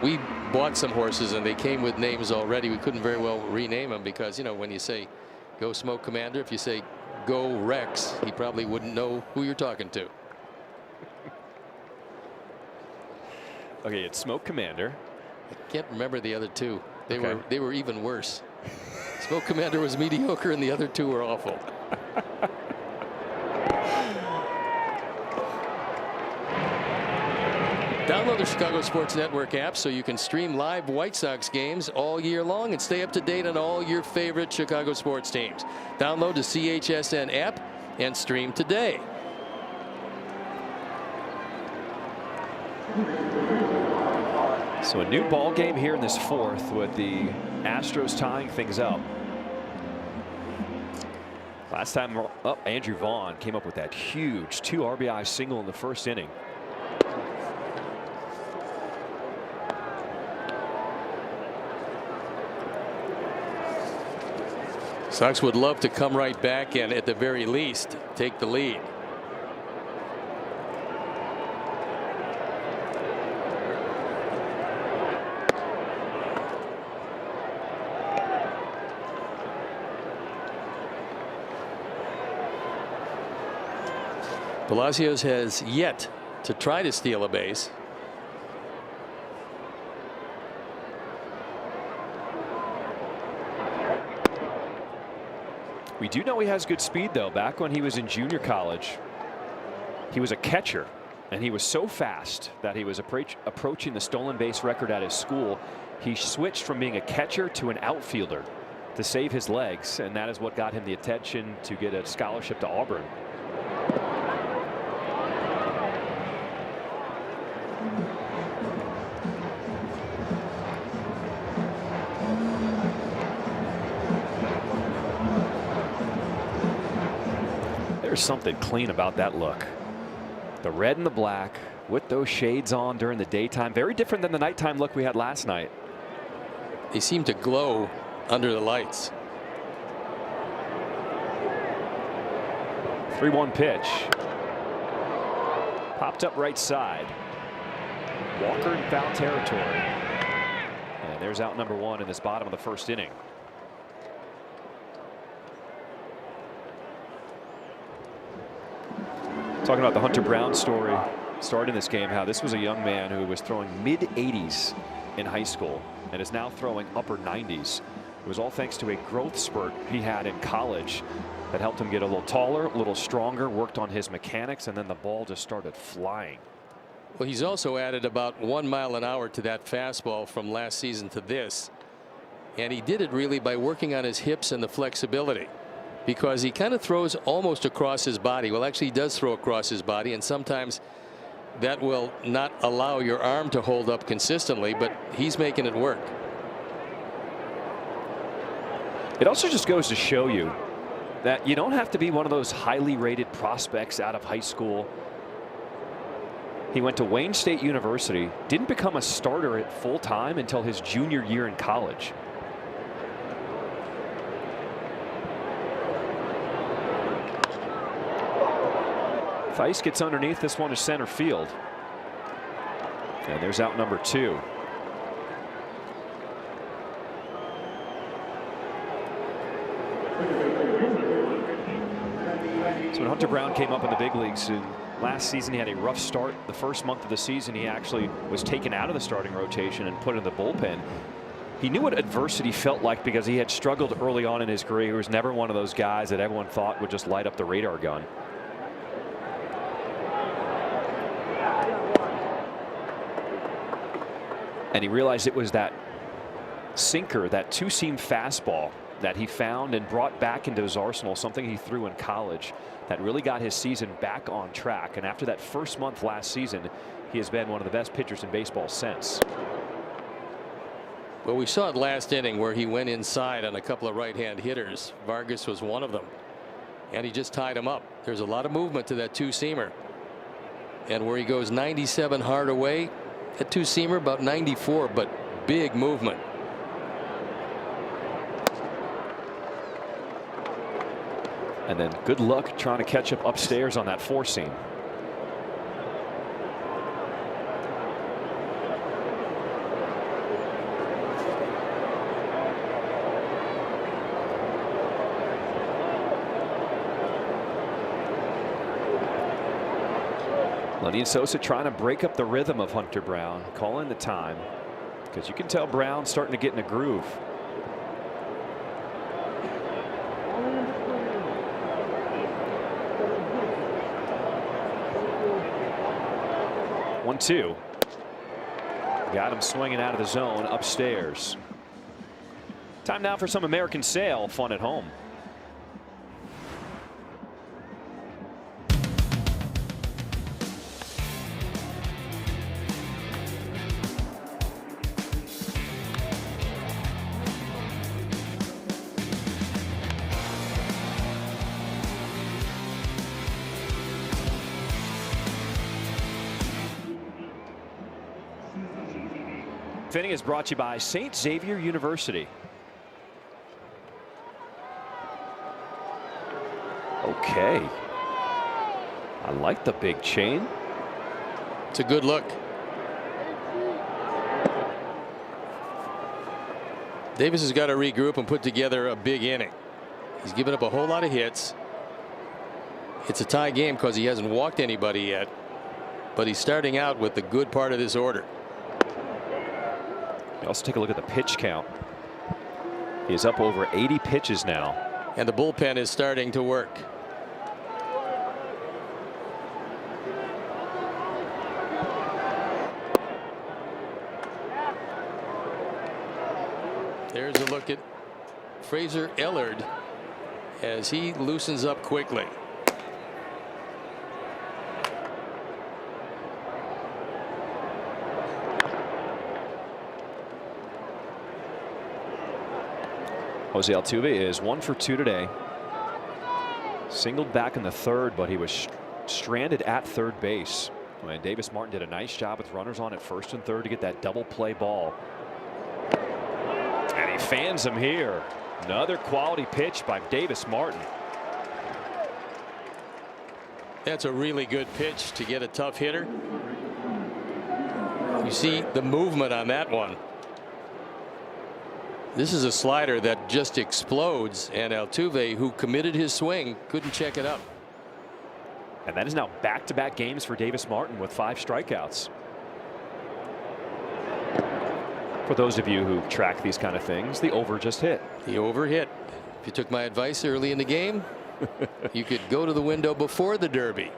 Speaker 3: We bought some horses and they came with names already. We couldn't very well rename them because, you know, when you say Go Smoke Commander, if you say Go Rex, he probably wouldn't know who you're talking to.
Speaker 2: Okay, it's Smoke Commander.
Speaker 3: I can't remember the other 2. They were even worse. Smoke Commander was mediocre and the other 2 were awful. Download Download the Chicago Sports Network app so you can stream live White Sox games all year long and stay up to date on all your favorite Chicago sports teams. Download the CHSN app and stream today.
Speaker 2: So a new ball game here in this fourth with the Astros tying things up. Last time up, Andrew Vaughn came up with that huge 2 RBI single in the first inning.
Speaker 3: Sox would love to come right back and at the very least take the lead. Palacios has yet to try to steal a base.
Speaker 2: We do know he has good speed, though. Back when he was in junior college, he was a catcher, and he was so fast that he was approaching the stolen base record at his school. He switched from being a catcher to an outfielder to save his legs, and that is what got him the attention to get a scholarship to Auburn. There's something clean about that look. The red and the black with those shades on during the daytime. Very different than the nighttime look we had last night.
Speaker 3: They seem to glow under the lights.
Speaker 2: 3-1 pitch. Popped up right side. Walker in foul territory. And there's out number 1 in this bottom of the first inning. Talking about the Hunter Brown story starting this game, how this was a young man who was throwing mid-80s in high school and is now throwing upper 90s. It was all thanks to a growth spurt he had in college that helped him get a little taller, a little stronger, worked on his mechanics, and then the ball just started flying.
Speaker 3: Well, he's also added about 1 mile an hour to that fastball from last season to this. And he did it really by working on his hips and the flexibility, because he kind of throws almost across his body. Well, actually, he does throw across his body, and sometimes that will not allow your arm to hold up consistently, but he's making it work.
Speaker 2: It also just goes to show you that you don't have to be one of those highly rated prospects out of high school. He went to Wayne State University, didn't become a starter at full time until his junior year in college. Theis gets underneath. This one is center field. And there's out number 2. So when Hunter Brown came up in the big leagues last season, he had a rough start. The first month of the season, he actually was taken out of the starting rotation and put in the bullpen. He knew what adversity felt like because he had struggled early on in his career. He was never one of those guys that everyone thought would just light up the radar gun. And he realized it was that sinker, that 2-seam fastball that he found and brought back into his arsenal, something he threw in college, that really got his season back on track. And after that first month last season, he has been one of the best pitchers in baseball since.
Speaker 3: Well, we saw it last inning where he went inside on a couple of right-hand hitters. Vargas was one of them, and he just tied him up. There's a lot of movement to that 2-seamer. And where he goes 97 hard away, that 2-seamer about 94, but big movement.
Speaker 2: And then good luck trying to catch up upstairs on that 4-seam. Lenny and Sosa trying to break up the rhythm of Hunter Brown, calling the time, because you can tell Brown's starting to get in a groove. One, two. Got him swinging out of the zone upstairs. Time now for some American Sail fun at home. Inning is brought to you by St. Xavier University. Okay. I like the big chain.
Speaker 3: It's a good look. Davis has got to regroup and put together a big inning. He's given up a whole lot of hits. It's a tie game because he hasn't walked anybody yet, but he's starting out with the good part of this order.
Speaker 2: Also take a look at the pitch count. He is up over 80 pitches now.
Speaker 3: And the bullpen is starting to work. There's a look at Fraser Ellard as he loosens up quickly.
Speaker 2: Jose Altuve is 1 for 2 today. Singled back in the third, but he was stranded at third base. And Davis Martin did a nice job with runners on at first and third to get that double play ball. And he fans him here. Another quality pitch by Davis Martin.
Speaker 3: That's a really good pitch to get a tough hitter. You see the movement on that one. This is a slider that just explodes, and Altuve, who committed his swing, couldn't check it up.
Speaker 2: And that is now back-to-back games for Davis Martin with 5 strikeouts. For those of you who track these kind of things, the over just hit.
Speaker 3: The over hit. If you took my advice early in the game, you could go to the window before the Derby.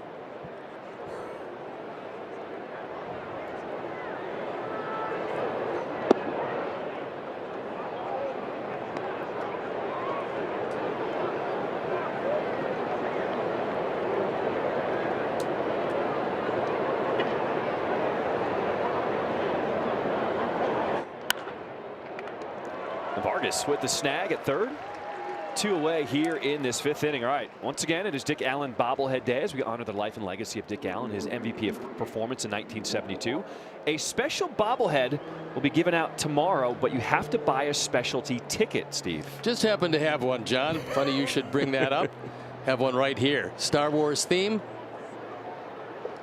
Speaker 2: Vargas with the snag at third. 2 away here in this 5th inning. All right, once again, it is Dick Allen bobblehead day as we honor the life and legacy of Dick Allen, his MVP of performance in 1972. A special bobblehead will be given out tomorrow, but you have to buy a specialty ticket, Steve.
Speaker 3: Just happen to have one, John. Funny you should bring that up. Have one right here. Star Wars theme.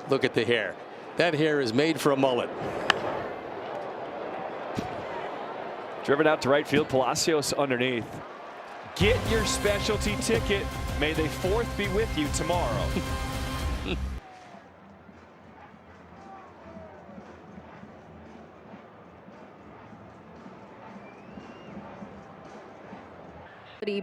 Speaker 3: Look at the hair. That hair is made for a mullet.
Speaker 2: Driven out to right field, Palacios underneath. Get your specialty ticket. May the 4th be with you tomorrow.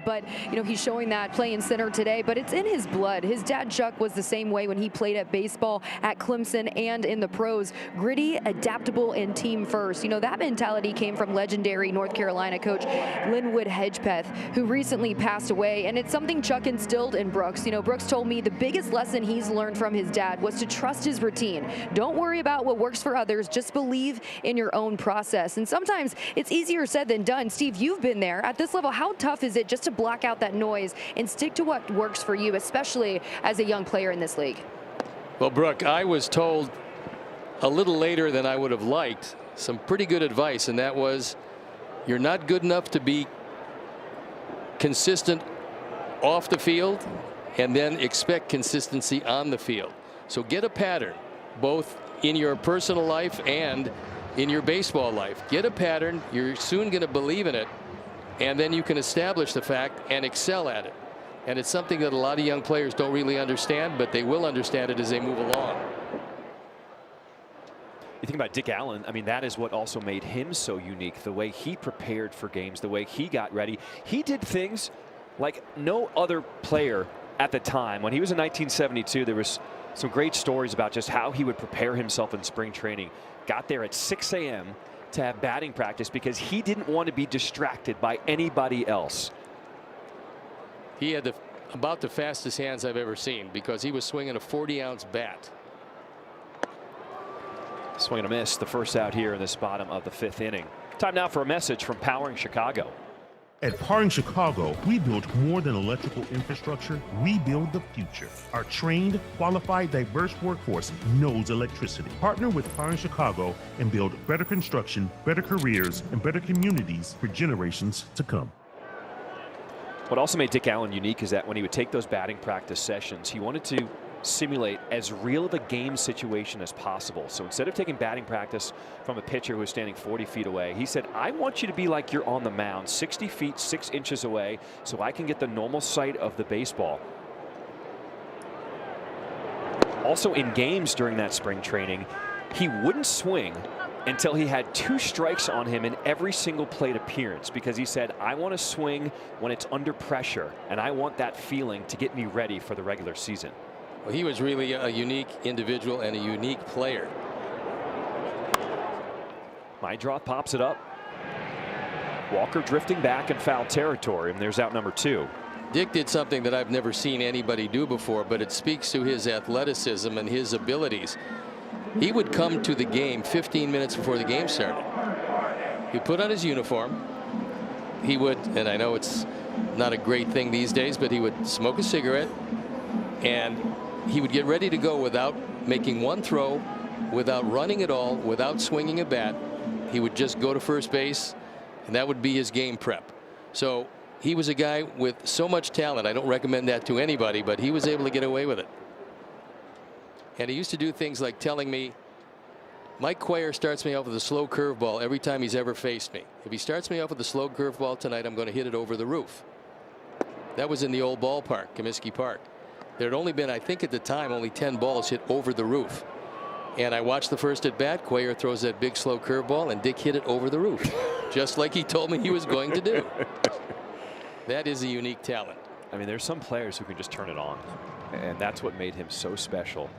Speaker 4: But you know, he's showing that playing center today, but it's in his blood. His dad Chuck was the same way when he played at baseball at Clemson and in the pros. Gritty, adaptable, and team first. You know, that mentality came from legendary North Carolina coach Linwood Hedgepeth, who recently passed away, and it's something Chuck instilled in Brooks. You know, Brooks told me the biggest lesson he's learned from his dad was to trust his routine. Don't worry about what works for others, just believe in your own process. And sometimes it's easier said than done. Steve, you've been there. At this level, how tough is it just to block out that noise and stick to what works for you, especially as a young player in this league?
Speaker 3: Well, Brooke, I was told a little later than I would have liked some pretty good advice, and that was you're not good enough to be consistent off the field and then expect consistency on the field. So get a pattern both in your personal life and in your baseball life. Get a pattern. You're soon going to believe in it, and then you can establish the fact and excel at it. And it's something that a lot of young players don't really understand, but they will understand it as they move along.
Speaker 2: You think about Dick Allen, I mean, that is what also made him so unique. The way he prepared for games, the way he got ready. He did things like no other player at the time. When he was in 1972, there was some great stories about just how he would prepare himself in spring training. got there at 6 a.m. to have batting practice because he didn't want to be distracted by anybody else.
Speaker 3: He had about the fastest hands I've ever seen because he was swinging a 40-ounce bat.
Speaker 2: Swing and a miss, the first out here in this bottom of the 5th inning. Time now for a message from Powering Chicago.
Speaker 9: At Powering Chicago, we build more than electrical infrastructure, we build the future. Our trained, qualified, diverse workforce knows electricity. Partner with Powering Chicago and build better construction, better careers, and better communities for generations to come.
Speaker 2: What also made Dick Allen unique is that when he would take those batting practice sessions, he wanted to simulate as real of a game situation as possible. So instead of taking batting practice from a pitcher who was standing 40 feet away, he said, I want you to be like you're on the mound 60 feet 6 inches away so I can get the normal sight of the baseball. Also in games during that spring training, he wouldn't swing until he had 2 strikes on him in every single plate appearance, because he said, I want to swing when it's under pressure and I want that feeling to get me ready for the regular season.
Speaker 3: Well, he was really a unique individual and a unique player.
Speaker 2: Meidroth pops it up. Walker drifting back in foul territory, and there's out number 2.
Speaker 3: Dick did something that I've never seen anybody do before, but it speaks to his athleticism and his abilities. He would come to the game 15 minutes before the game started. He'd put on his uniform. He would, and I know it's not a great thing these days, but he would smoke a cigarette and he would get ready to go without making one throw, without running at all, without swinging a bat. He would just go to first base, and that would be his game prep. So he was a guy with so much talent. I don't recommend that to anybody, but he was able to get away with it. And he used to do things like telling me, Mike Cuellar starts me off with a slow curveball every time he's ever faced me. If he starts me off with a slow curveball tonight, I'm going to hit it over the roof. That was in the old ballpark, Comiskey Park. There had only been, I think at the time, only 10 balls hit over the roof. And I watched the first at bat. Cuellar throws that big slow curveball, and Dick hit it over the roof, just like he told me he was going to do. That is a unique talent.
Speaker 2: I mean, there's some players who can just turn it on, and that's what made him so special.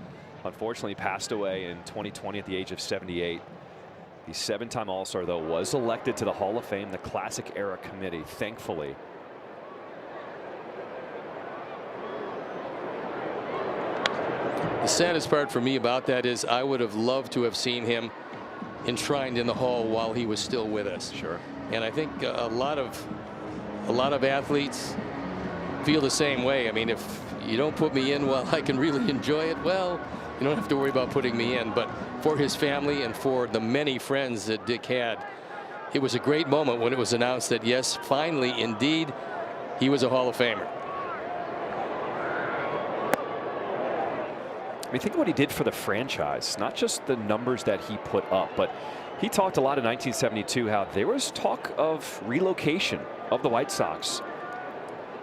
Speaker 2: Unfortunately, passed away in 2020 at the age of 78. The 7-time All-Star, though, was elected to the Hall of Fame, the Classic Era Committee, thankfully.
Speaker 3: The saddest part for me about that is I would have loved to have seen him enshrined in the hall while he was still with us.
Speaker 2: Sure.
Speaker 3: And I think a lot of athletes feel the same way. I mean, if you don't put me in while I can really enjoy it, well, you don't have to worry about putting me in. But for his family and for the many friends that Dick had, it was a great moment when it was announced that, yes, finally, indeed, he was a Hall of Famer.
Speaker 2: I mean, think of what he did for the franchise, not just the numbers that he put up, but he talked a lot in 1972 how there was talk of relocation of the White Sox.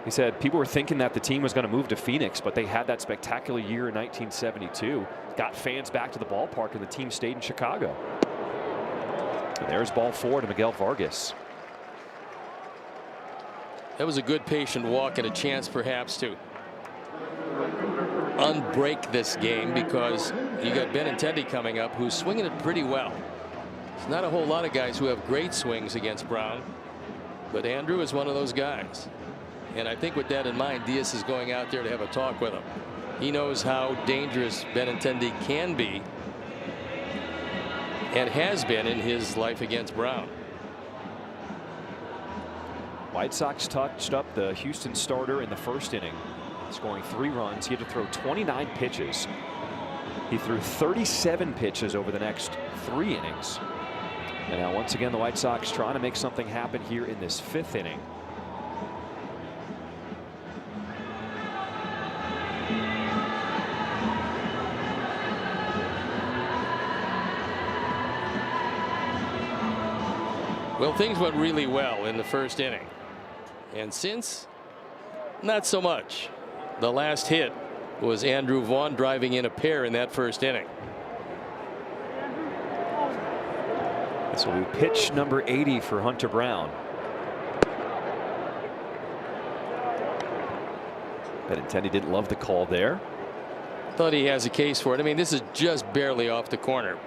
Speaker 2: He said people were thinking that the team was going to move to Phoenix, but they had that spectacular year in 1972, got fans back to the ballpark, and the team stayed in Chicago. And there's ball 4 to Miguel Vargas.
Speaker 3: That was a good patient walk and a chance perhaps to unbreak this game, because you got Benintendi coming up who's swinging it pretty well. There's not a whole lot of guys who have great swings against Brown, but Andrew is one of those guys. And I think with that in mind, Diaz is going out there to have a talk with him. He knows how dangerous Benintendi can be and has been in his life against Brown.
Speaker 2: White Sox touched up the Houston starter in the first inning, scoring 3 runs. He had to throw 29 pitches. He threw 37 pitches over the next 3 innings. And now once again the White Sox trying to make something happen here in this 5th inning.
Speaker 3: Well, things went really well in the first inning, and since, not so much. The last hit was Andrew Vaughn driving in a pair in that first inning.
Speaker 2: This will be pitch number 80 for Hunter Brown. Benintendi didn't love the call there.
Speaker 3: Thought he has a case for it. I mean, this is just barely off the corner.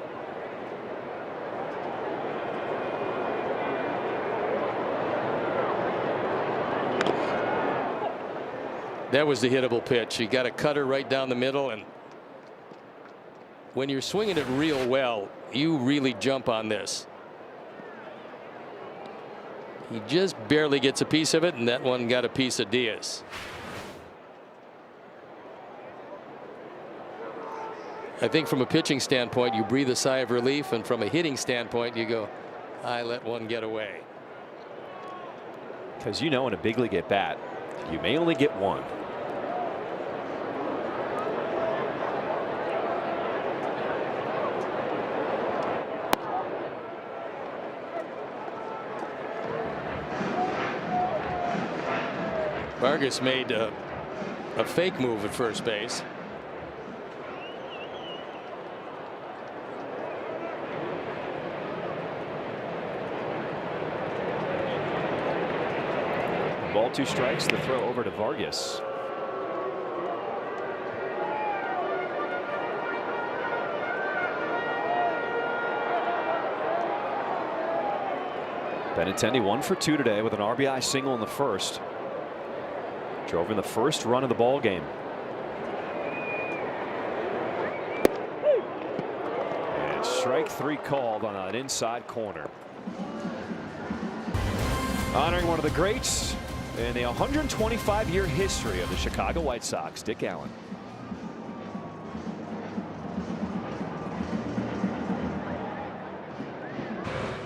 Speaker 3: That was the hittable pitch. You got a cutter right down the middle, and when you're swinging it real well, you really jump on this. He just barely gets a piece of it, and that one got a piece of Diaz. I think from a pitching standpoint, you breathe a sigh of relief, and from a hitting standpoint, you go, I let one get away.
Speaker 2: Because you know, in a big league at bat, you may only get one.
Speaker 3: Vargas made a fake move at first base.
Speaker 2: Ball, 2 strikes. The throw over to Vargas. Benintendi 1 for 2 today with an RBI single in the first. Drove in the first run of the ball game. And strike 3 called on an inside corner. Honoring one of the greats in the 125-year history of the Chicago White Sox, Dick Allen.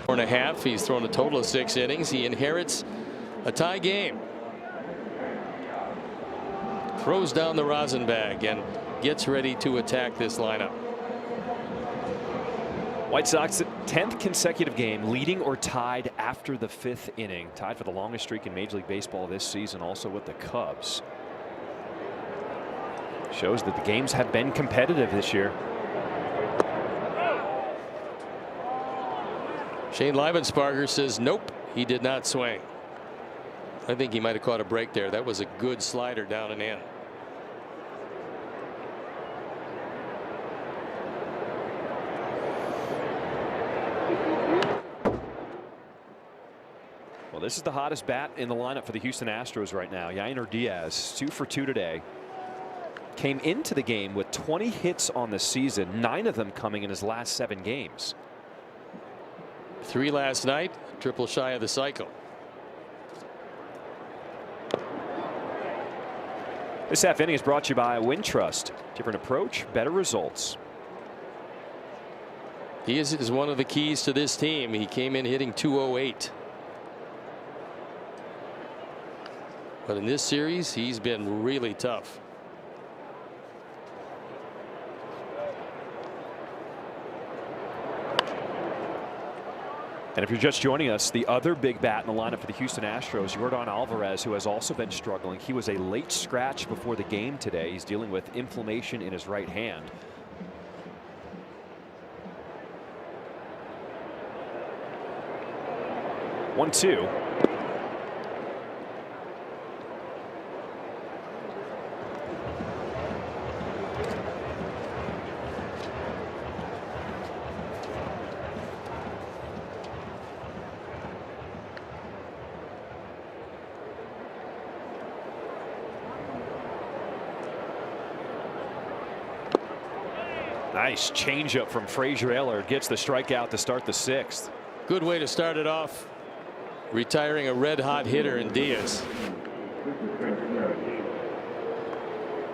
Speaker 3: Four and a half. He's thrown a total of 6 innings. He inherits a tie game. Throws down the rosin bag and gets ready to attack this lineup.
Speaker 2: White Sox 10th consecutive game leading or tied after the 5th inning. Tied for the longest streak in Major League Baseball this season, also with the Cubs. Shows that the games have been competitive this year.
Speaker 3: Shane Leibensparger says nope, he did not swing. I think he might have caught a break there. That was a good slider down and in.
Speaker 2: Well, this is the hottest bat in the lineup for the Houston Astros right now. Yainer Diaz, 2 for 2 today. Came into the game with 20 hits on the season, 9 of them coming in his last 7 games.
Speaker 3: 3 last night, triple shy of the cycle.
Speaker 2: This half inning is brought to you by Wintrust. Different approach, better results.
Speaker 3: He is one of the keys to this team. He came in hitting .208. But in this series, he's been really tough.
Speaker 2: And if you're just joining us, the other big bat in the lineup for the Houston Astros, Yordan Alvarez, who has also been struggling. He was a late scratch before the game today. He's dealing with inflammation in his right hand. One, 2. Nice changeup from Frazier Eller. Gets the strikeout to start the 6th.
Speaker 3: Good way to start it off. Retiring a red hot hitter in Diaz.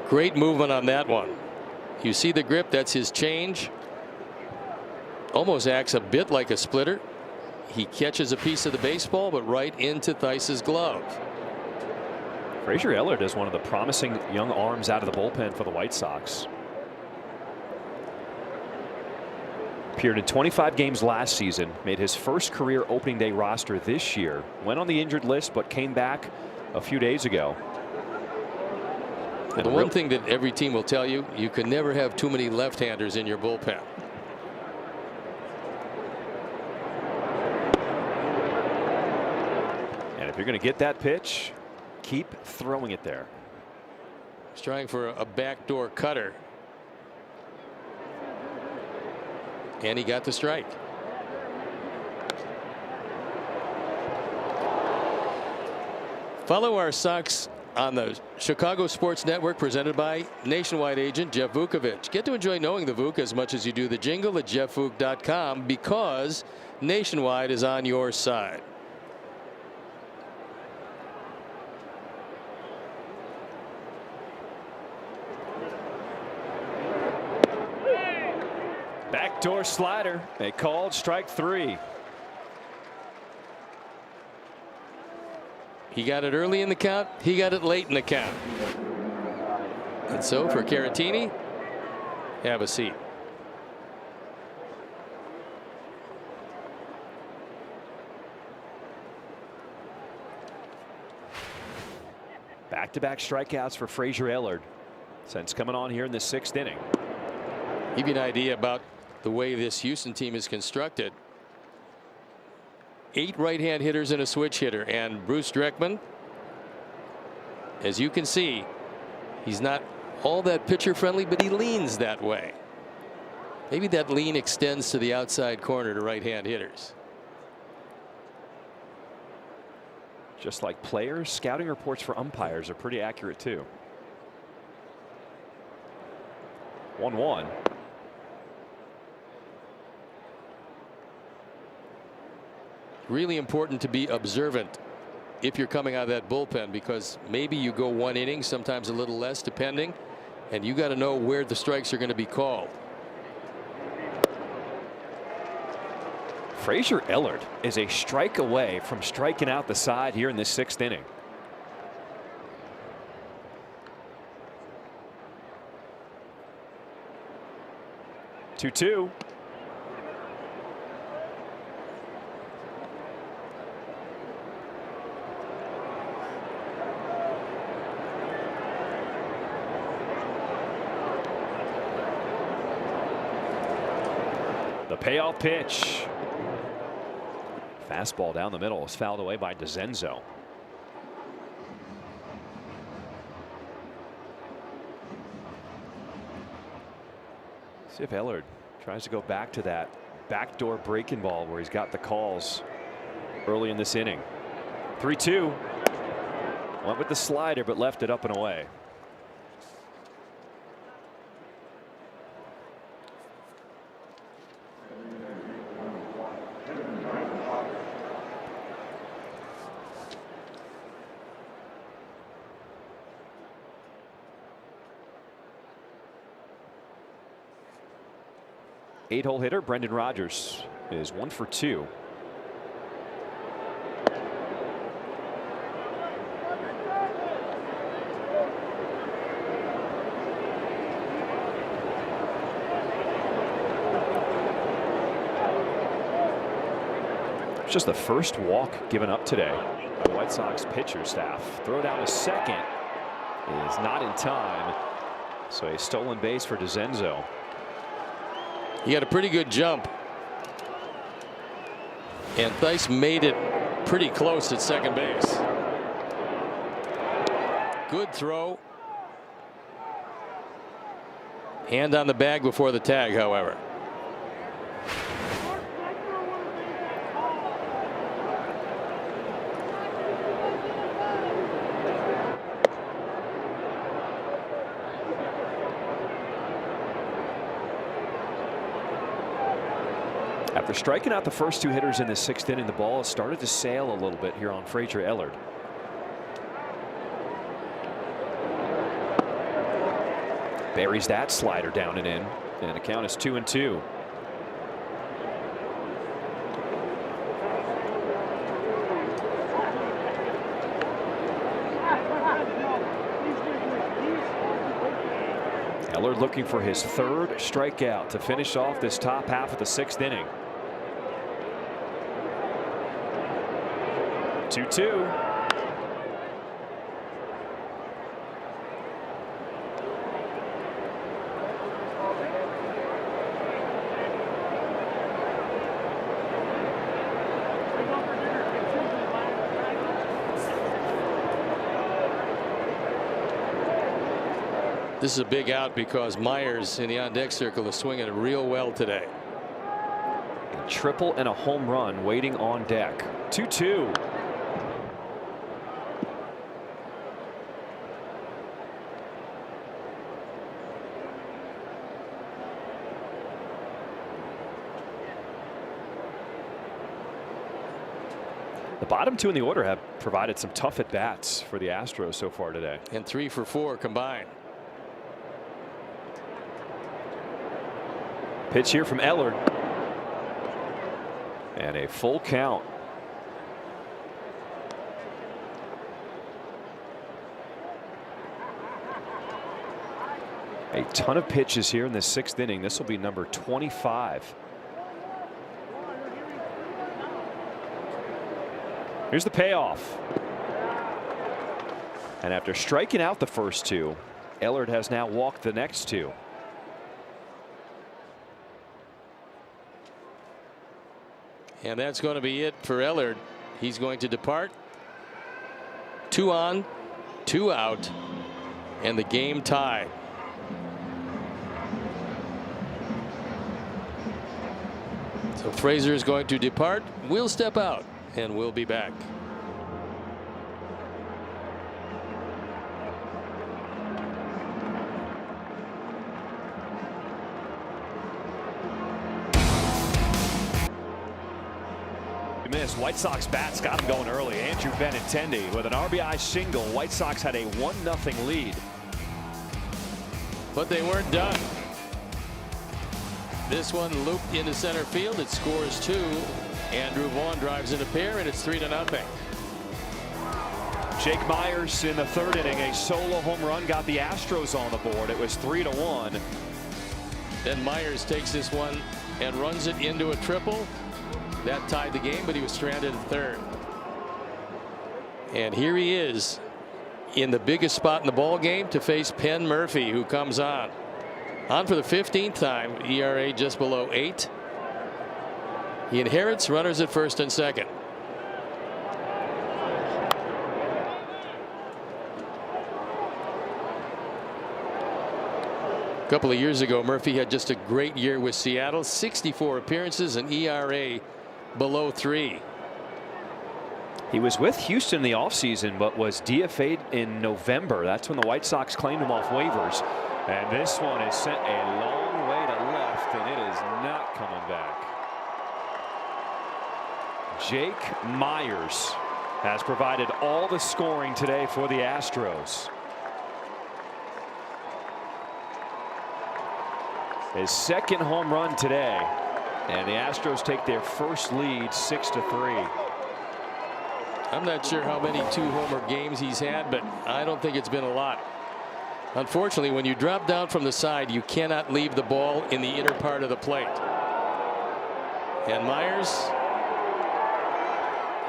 Speaker 3: Great movement on that one. You see the grip, that's his change. Almost acts a bit like a splitter. He catches a piece of the baseball, but right into Theis's glove.
Speaker 2: Frazier Eller is one of the promising young arms out of the bullpen for the White Sox. Appeared in 25 games last season, made his first career opening day roster this year, went on the injured list but came back a few days ago.
Speaker 3: And the one thing that every team will tell you, you can never have too many left-handers in your bullpen.
Speaker 2: And if you're going to get that pitch, keep throwing it there.
Speaker 3: He's trying for a backdoor cutter. And he got the strike. Follow our Sox on the Chicago Sports Network, presented by Nationwide agent Jeff Vukovich. Get to enjoy knowing the Vuk as much as you do the jingle at jeffvuk.com, because Nationwide is on your side.
Speaker 2: Backdoor slider. They called strike 3.
Speaker 3: He got it early in the count. He got it late in the count. And so for Caratini, have a seat.
Speaker 2: Back-to-back strikeouts for Frazier Ellard since coming on here in the 6th inning.
Speaker 3: Give you an idea about the way this Houston team is constructed. 8 right-hand hitters and a switch hitter, and Bruce Dreckman, as you can see, he's not all that pitcher friendly, but he leans that way. Maybe that lean extends to the outside corner to right-hand hitters.
Speaker 2: Just like players, scouting reports for umpires are pretty accurate too. 1-1.
Speaker 3: Really important to be observant if you're coming out of that bullpen, because maybe you go 1 inning, sometimes a little less depending, and you got to know where the strikes are going to be called.
Speaker 2: Frazier Ellard is a strike away from striking out the side here in this 6th inning. Two. The payoff pitch. Fastball down the middle is fouled away by DeZenzo. See if Ellard tries to go back to that backdoor breaking ball where he's got the calls early in this inning. 3-2. Went with the slider but left it up and away. Eight-hole hitter Brendan Rodgers is 1 for 2. It's just the first walk given up today by the White Sox pitcher staff. Throw down to second is not in time, so a stolen base for DeZenzo.
Speaker 3: He had a pretty good jump, and Theis made it pretty close at second base. Good throw. Hand on the bag before the tag, however.
Speaker 2: After striking out the first 2 hitters in the 6th inning, the ball has started to sail a little bit here on Frazier Ellard. Buries that slider down and in, and the count is 2-2. Ellard looking for his 3rd strikeout to finish off this top half of the 6th inning. 2-2.
Speaker 3: This is a big out because Myers in the on-deck circle is swinging it real well today.
Speaker 2: A triple and a home run waiting on deck. 2-2. bottom two in the order have provided some tough at bats for the Astros so far today.
Speaker 3: And 3 for 4 combined.
Speaker 2: Pitch here from Ellard. And a full count. A ton of pitches here in the 6th inning. This will be number 25. Here's the payoff. And after striking out the first 2, Ellard has now walked the next 2.
Speaker 3: And that's going to be it for Ellard. He's going to depart. 2 on, 2 out, and the game tied. So Frazier is going to depart. We'll step out and we'll be back.
Speaker 2: White Sox bats got him going early. Andrew Benintendi with an RBI single. White Sox had a 1-0 lead.
Speaker 3: But they weren't done. This one looped into center field. It scores 2. Andrew Vaughn drives in a pair, and it's 3-0.
Speaker 2: Jake Myers in the 3rd inning, a solo home run, got the Astros on the board. It was 3-1.
Speaker 3: Then Myers takes this one and runs it into a triple. That tied the game, but he was stranded at 3rd. And here he is in the biggest spot in the ball game to face Penn Murphy, who comes on for the 15th time. ERA just below 8. He inherits runners at 1st and 2nd. A couple of years ago, Murphy had just a great year with Seattle. 64 appearances and ERA below 3.
Speaker 2: He was with Houston in the offseason, but was DFA'd in November. That's when the White Sox claimed him off waivers. And this one is sent a long way to left, and it is not coming back. Jake Myers has provided all the scoring today for the Astros. His 2nd home run today. And the Astros take their first lead 6-3.
Speaker 3: I'm not sure how many 2-homer games he's had, but I don't think it's been a lot. Unfortunately, when you drop down from the side, you cannot leave the ball in the inner part of the plate. And Myers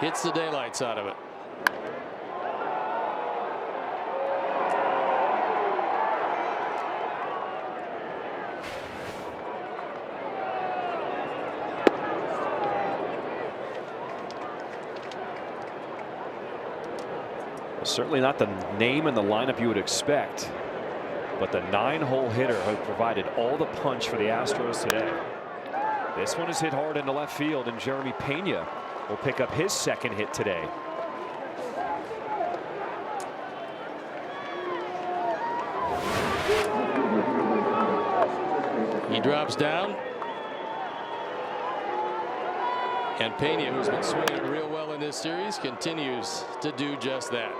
Speaker 3: hits the daylights out of it.
Speaker 2: Certainly not the name in the lineup you would expect, but the 9-hole hitter who provided all the punch for the Astros today. This one is hit hard into left field, and Jeremy Pena will pick up his 2nd hit today.
Speaker 3: He drops down. And Pena, who's been swinging real well in this series, continues to do just that.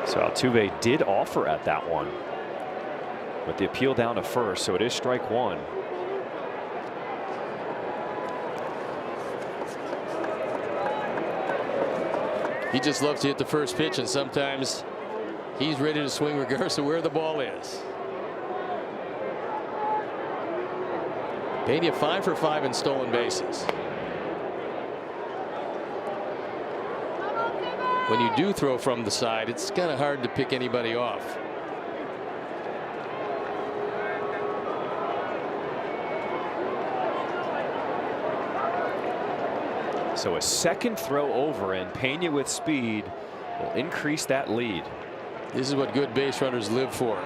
Speaker 2: So Altuve did offer at that one, but the appeal down to 1st, so it is strike 1.
Speaker 3: He just loves to hit the first pitch, and sometimes he's ready to swing regardless of where the ball is. Pena 5 for 5 in stolen bases. When you do throw from the side, it's kind of hard to pick anybody off.
Speaker 2: So a 2nd throw over, and Pena with speed will increase that lead.
Speaker 3: This is what good base runners live for.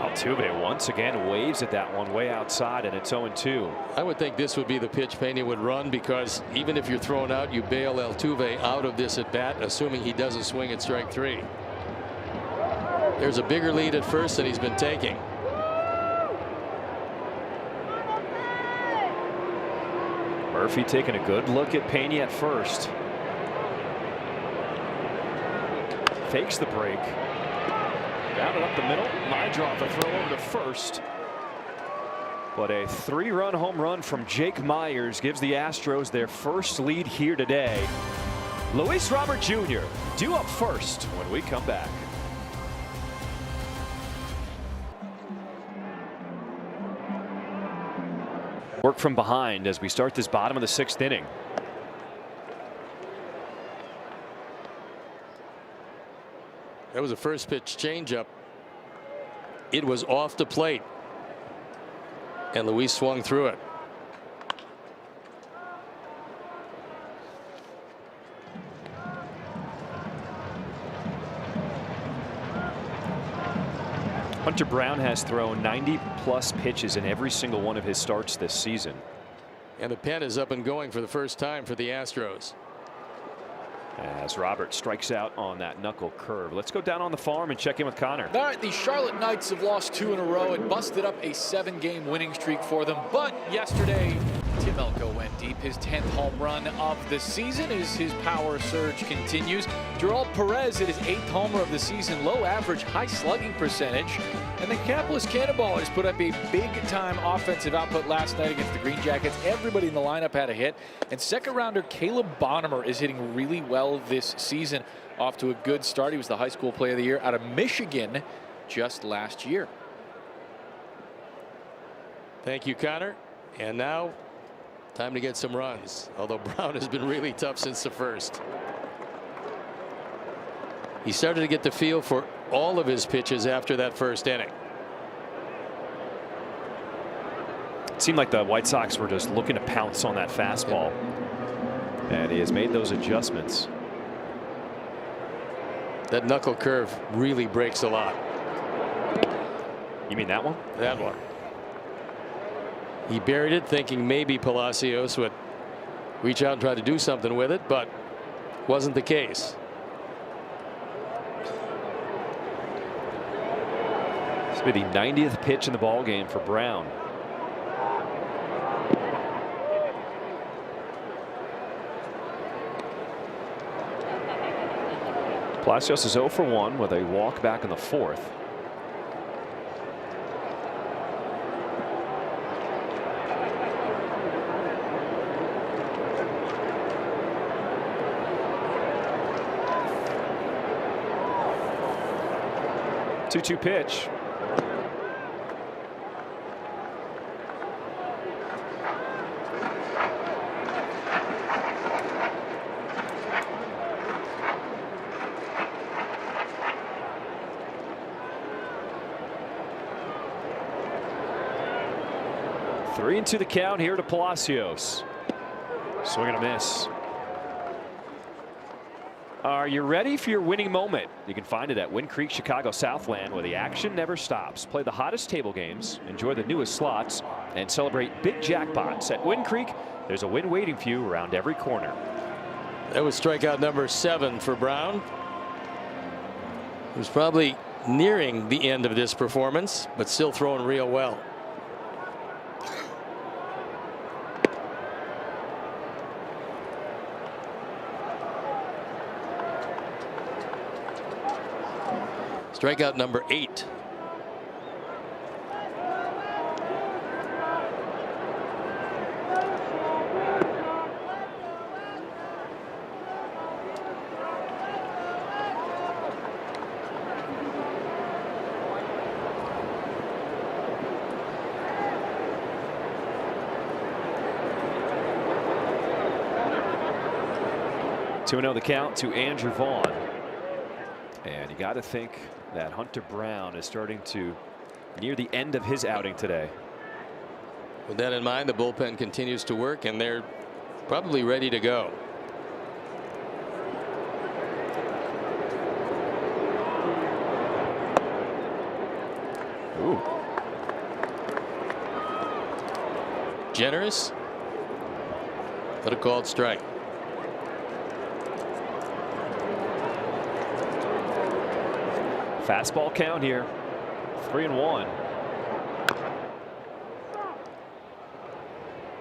Speaker 2: Altuve once again waves at that one way outside, and it's 0-2.
Speaker 3: I would think this would be the pitch Pena would run, because even if you're thrown out, you bail Altuve out of this at bat, assuming he doesn't swing at strike 3. There's a bigger lead at first than he's been taking.
Speaker 2: Murphy taking a good look at Pena at first. Fakes the break. Down and up the middle. My draw the throw over to first. But a 3-run home run from Jake Myers gives the Astros their first lead here today. Luis Robert Jr. due up first when we come back. Work from behind as we start this bottom of the 6th inning.
Speaker 3: That was a first pitch changeup. It was off the plate, and Luis swung through it.
Speaker 2: Hunter Brown has thrown 90+ pitches in every single one of his starts this season.
Speaker 3: And the pen is up and going for the first time for the Astros.
Speaker 2: As Robert strikes out on that knuckle curve. Let's go down on the farm and check in with Connor.
Speaker 7: All right, the Charlotte Knights have lost 2 in a row and busted up a 7-game winning streak for them. But yesterday, Tim Elko went deep. His 10th home run of the season as his power surge continues. Gerald Perez hit his 8th homer of the season. Low average, high slugging percentage. And the Capitalist Cannonballers put up a big-time offensive output last night against the Green Jackets. Everybody in the lineup had a hit. And second-rounder Caleb Bonnemer is hitting really well this season. Off to a good start. He was the high school player of the year out of Michigan just last year.
Speaker 3: Thank you, Connor. And now, time to get some runs. Although Brown has been really tough since the first. He started to get the feel for all of his pitches after that first inning.
Speaker 2: It seemed like the White Sox were just looking to pounce on that fastball. And he has made those adjustments.
Speaker 3: That knuckle curve really breaks a lot.
Speaker 2: You mean that one?
Speaker 3: That one. He buried it thinking maybe Palacios would reach out and try to do something with it, but wasn't the case.
Speaker 2: This will be the 90th pitch in the ball game for Brown. Palacios is 0 for 1 with a walk back in the 4th. Two pitch. Three into the count here to Palacios. Swing and a miss. Are you ready for your winning moment? You can find it at Wind Creek Chicago Southland, where the action never stops. Play the hottest table games, enjoy the newest slots, and celebrate big jackpots. At Wind Creek, there's a win waiting for you around every corner.
Speaker 3: That was strikeout number 7 for Brown. He was probably nearing the end of this performance, but still throwing real well. Strikeout number 8.
Speaker 2: To know the count to Andrew Vaughn. And you got to think that Hunter Brown is starting to near the end of his outing today.
Speaker 3: With that in mind, the bullpen continues to work, and they're probably ready to go.
Speaker 2: Ooh.
Speaker 3: Generous, but a called strike.
Speaker 2: Fastball count here. 3-1.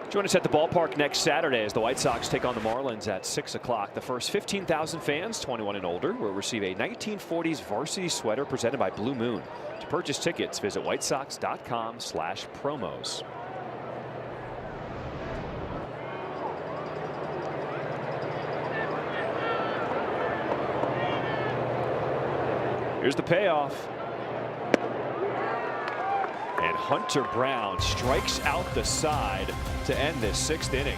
Speaker 2: Join us at the ballpark next Saturday as the White Sox take on the Marlins at 6 o'clock. The first 15,000 fans, 21 and older, will receive a 1940s varsity sweater presented by Blue Moon. To purchase tickets, visit whitesox.com/promos. Here's the payoff. And Hunter Brown strikes out the side to end this 6th inning.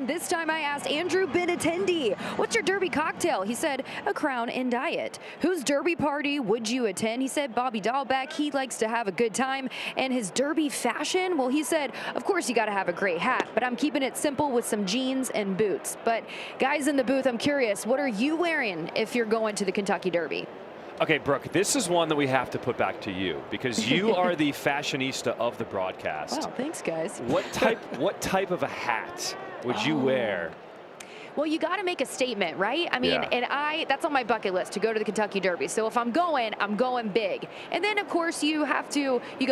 Speaker 4: This time I asked Andrew Benintendi, what's your Derby cocktail? He said, a Crown and Diet. Whose Derby party would you attend? He said, Bobby Dahlbeck. He likes to have a good time. And his Derby fashion? Well, he said, of course you got to have a great hat, but I'm keeping it simple with some jeans and boots. But guys in the booth, I'm curious, what are you wearing if you're going to the Kentucky Derby?
Speaker 2: Okay, Brooke, this is one that we have to put back to you because you are the fashionista of the broadcast.
Speaker 4: Wow, thanks, guys.
Speaker 2: What type of a hat would you wear?
Speaker 4: Well, you got to make a statement, right? I mean, and that's on my bucket list to go to the Kentucky Derby. So if I'm going big. And then, of course, you go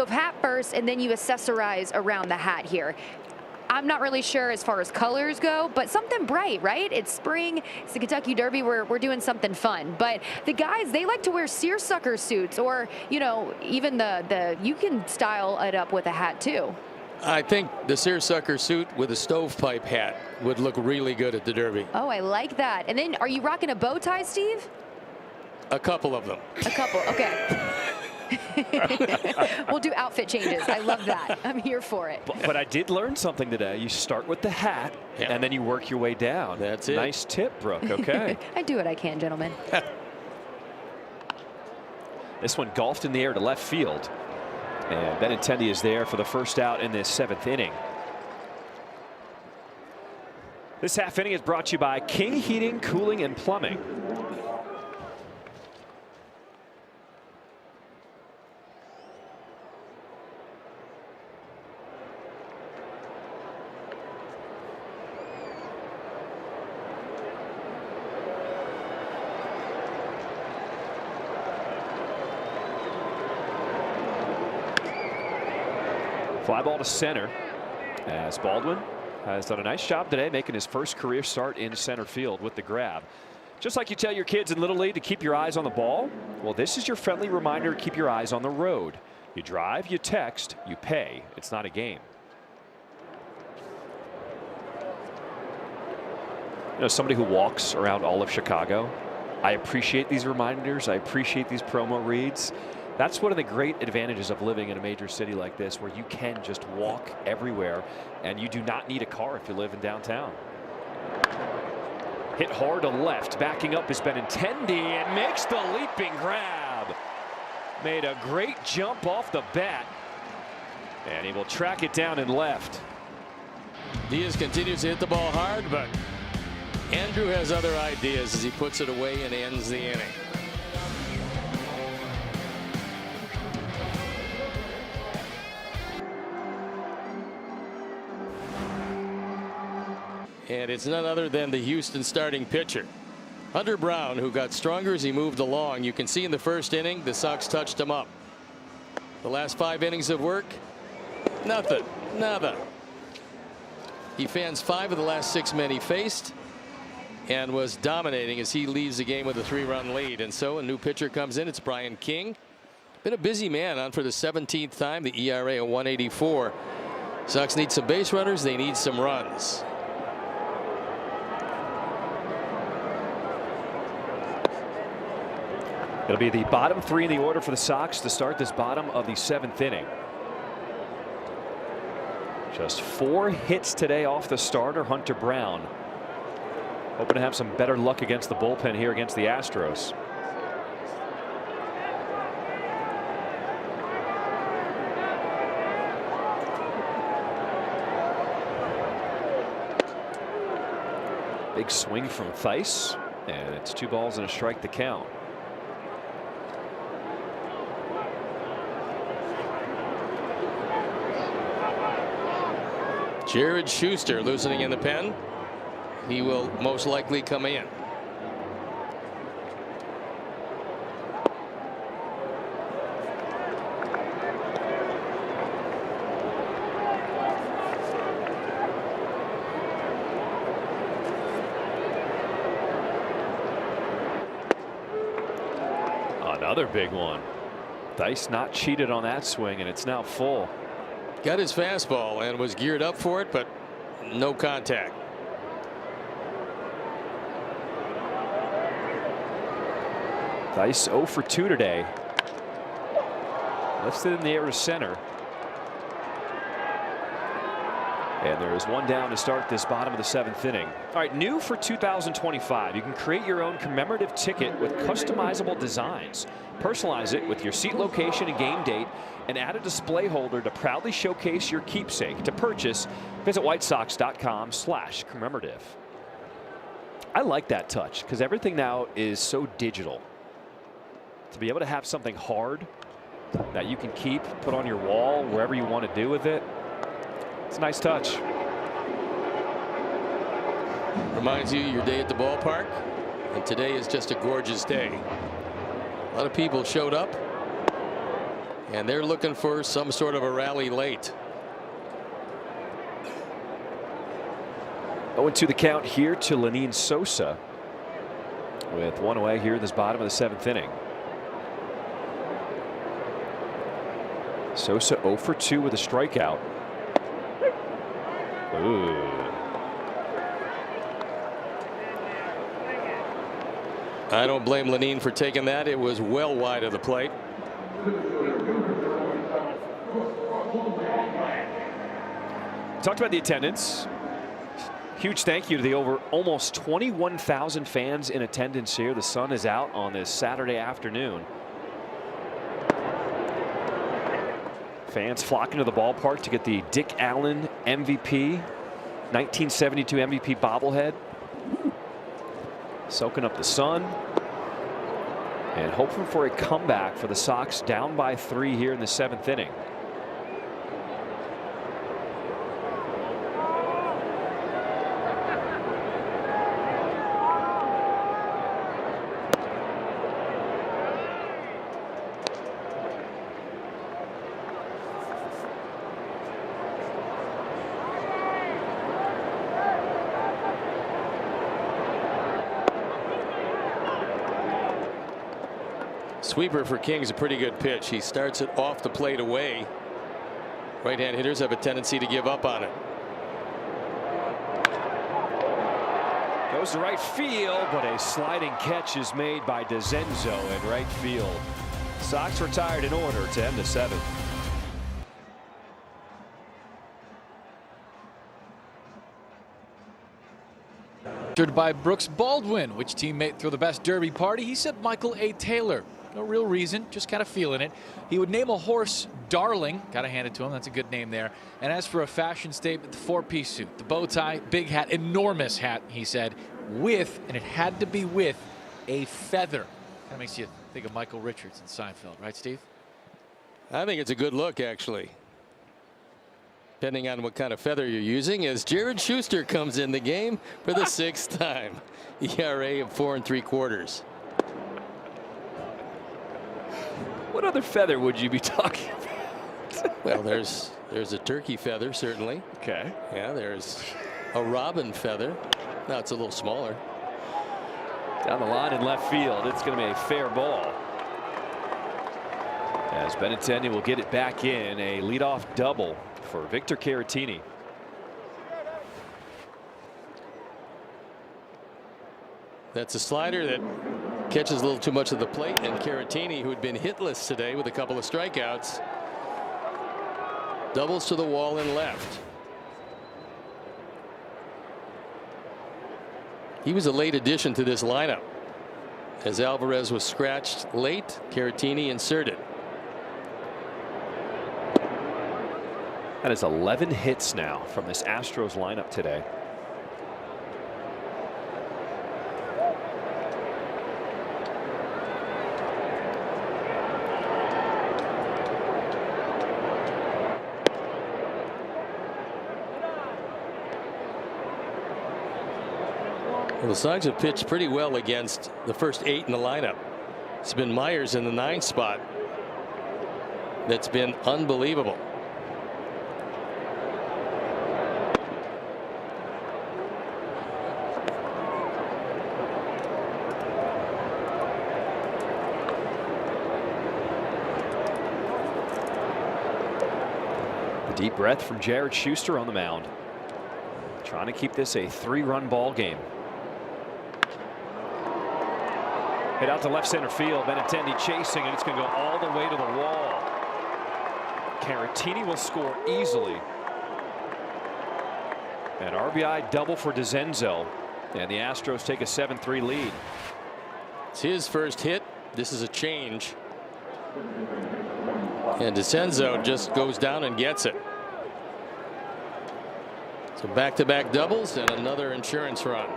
Speaker 4: hat first and then you accessorize around the hat here. I'm not really sure as far as colors go, but something bright, right? It's spring. It's the Kentucky Derby. We're doing something fun. But the guys, they like to wear seersucker suits or, you know, even you can style it up with a hat too.
Speaker 3: I think the seersucker suit with a stovepipe hat would look really good at the Derby.
Speaker 4: Oh, I like that. And then are you rocking a bow tie, Steve?
Speaker 3: A couple of them.
Speaker 4: A couple, okay. We'll do outfit changes. I love that. I'm here for it.
Speaker 2: But I did learn something today. You start with the hat and then you work your way down.
Speaker 3: That's it.
Speaker 2: Nice tip, Brooke. Okay.
Speaker 4: I do what I can, gentlemen.
Speaker 2: This one golfed in the air to left field. And Benintendi is there for the first out in this 7th inning. This half inning is brought to you by King Heating, Cooling, and Plumbing. Fly ball to center as Baldwin has done a nice job today making his first career start in center field with the grab. Just like you tell your kids in Little League to keep your eyes on the ball, well, this is your friendly reminder to keep your eyes on the road. You drive, you text, you pay. It's not a game. You know, somebody who walks around all of Chicago, I appreciate these reminders. I appreciate these promo reads. That's one of the great advantages of living in a major city like this, where you can just walk everywhere and you do not need a car if you live in downtown. Hit hard to left. Backing up has Benintendi and makes the leaping grab. Made a great jump off the bat. And he will track it down and left.
Speaker 3: Diaz continues to hit the ball hard, but Andrew has other ideas as he puts it away and ends the inning. And it's none other than the Houston starting pitcher, Hunter Brown, who got stronger as he moved along. You can see in the first inning, the Sox touched him up. The last 5 innings of work, nothing, nada. He fans 5 of the last 6 men he faced and was dominating as he leaves the game with a 3-run lead. And so a new pitcher comes in. It's Brian King. Been a busy man on for the 17th time. The ERA of 184. Sox need some base runners. They need some runs.
Speaker 2: It'll be the bottom 3 in the order for the Sox to start this bottom of the 7th inning. Just 4 hits today off the starter, Hunter Brown. Hoping to have some better luck against the bullpen here against the Astros. Big swing from Theis, and it's 2 balls and a strike to count.
Speaker 3: Jared Schuster loosening in the pen. He will most likely come in.
Speaker 2: Another big one. Theis not cheated on that swing, and it's now full.
Speaker 3: Got his fastball and was geared up for it, but no contact.
Speaker 2: Theis 0 for 2 today. Lifts it in the air to center. And there is 1 down to start this bottom of the 7th inning. All right, new for 2025. You can create your own commemorative ticket with customizable designs. Personalize it with your seat location and game date, and add a display holder to proudly showcase your keepsake. To purchase, visit whitesox.com/commemorative. I like that touch because everything now is so digital. To be able to have something hard that you can keep, put on your wall, wherever you want to do with it, it's a nice touch.
Speaker 3: Reminds you your day at the ballpark, and today is just a gorgeous day. A lot of people showed up, and they're looking for some sort of a rally late.
Speaker 2: 0-2 the count here to Lenyn Sosa, with 1 away here in this bottom of the 7th inning. Sosa 0 for 2 with a strikeout. Ooh.
Speaker 3: I don't blame Lenyn for taking that. It was well wide of the plate.
Speaker 2: Talked about the attendance. Huge thank you to the almost 21,000 fans in attendance here. The sun is out on this Saturday afternoon. Fans flocking to the ballpark to get the Dick Allen MVP, 1972 MVP bobblehead. Soaking up the sun and hoping for a comeback for the Sox, down by 3 here in the 7th inning.
Speaker 3: Sweeper for King is a pretty good pitch. He starts it off the plate away. Right-hand hitters have a tendency to give up on it.
Speaker 2: Goes to right field, but a sliding catch is made by DeZenzo in right field. Sox retired in order, 10-7.
Speaker 7: By Brooks Baldwin. Which teammate threw the best derby party? He said Michael A. Taylor. No real reason, just kind of feeling it. He would name a horse Darling. Gotta hand it to him. That's a good name there. And as for a fashion statement, the 4-piece suit, the bow tie, big hat, enormous hat, he said, with, and it had to be with, a feather. Kind of makes you think of Michael Richards and Seinfeld, right, Steve?
Speaker 3: I think it's a good look, actually. Depending on what kind of feather you're using, as Jared Schuster comes in the game for the 6th time. ERA of 4 3/4.
Speaker 2: What other feather would you be talking about?
Speaker 3: Well, there's a turkey feather, certainly.
Speaker 2: Okay.
Speaker 3: Yeah, there's a robin feather. Now it's a little smaller.
Speaker 2: Down the line in left field, it's going to be a fair ball. As Benintendi will get it back in, a leadoff double for Victor Caratini.
Speaker 3: That's a slider that catches a little too much of the plate, and Caratini, who had been hitless today with a couple of strikeouts, doubles to the wall and left. He was a late addition to this lineup. As Alvarez was scratched late, Caratini inserted.
Speaker 2: That is 11 hits now from this Astros lineup today.
Speaker 3: Well, the Sox have pitched pretty well against the first 8 in the lineup. It's been Myers in the 9th spot. That's been unbelievable.
Speaker 2: A deep breath from Jared Schuster on the mound. Trying to keep this a 3-run ball game. Hit out to left center field. Benintendi chasing, and it's going to go all the way to the wall. Caratini will score easily. An RBI double for DeZenzo, and the Astros take a 7-3 lead.
Speaker 3: It's his first hit. This is a change. And DeZenzo just goes down and gets it. So back-to-back doubles and another insurance run.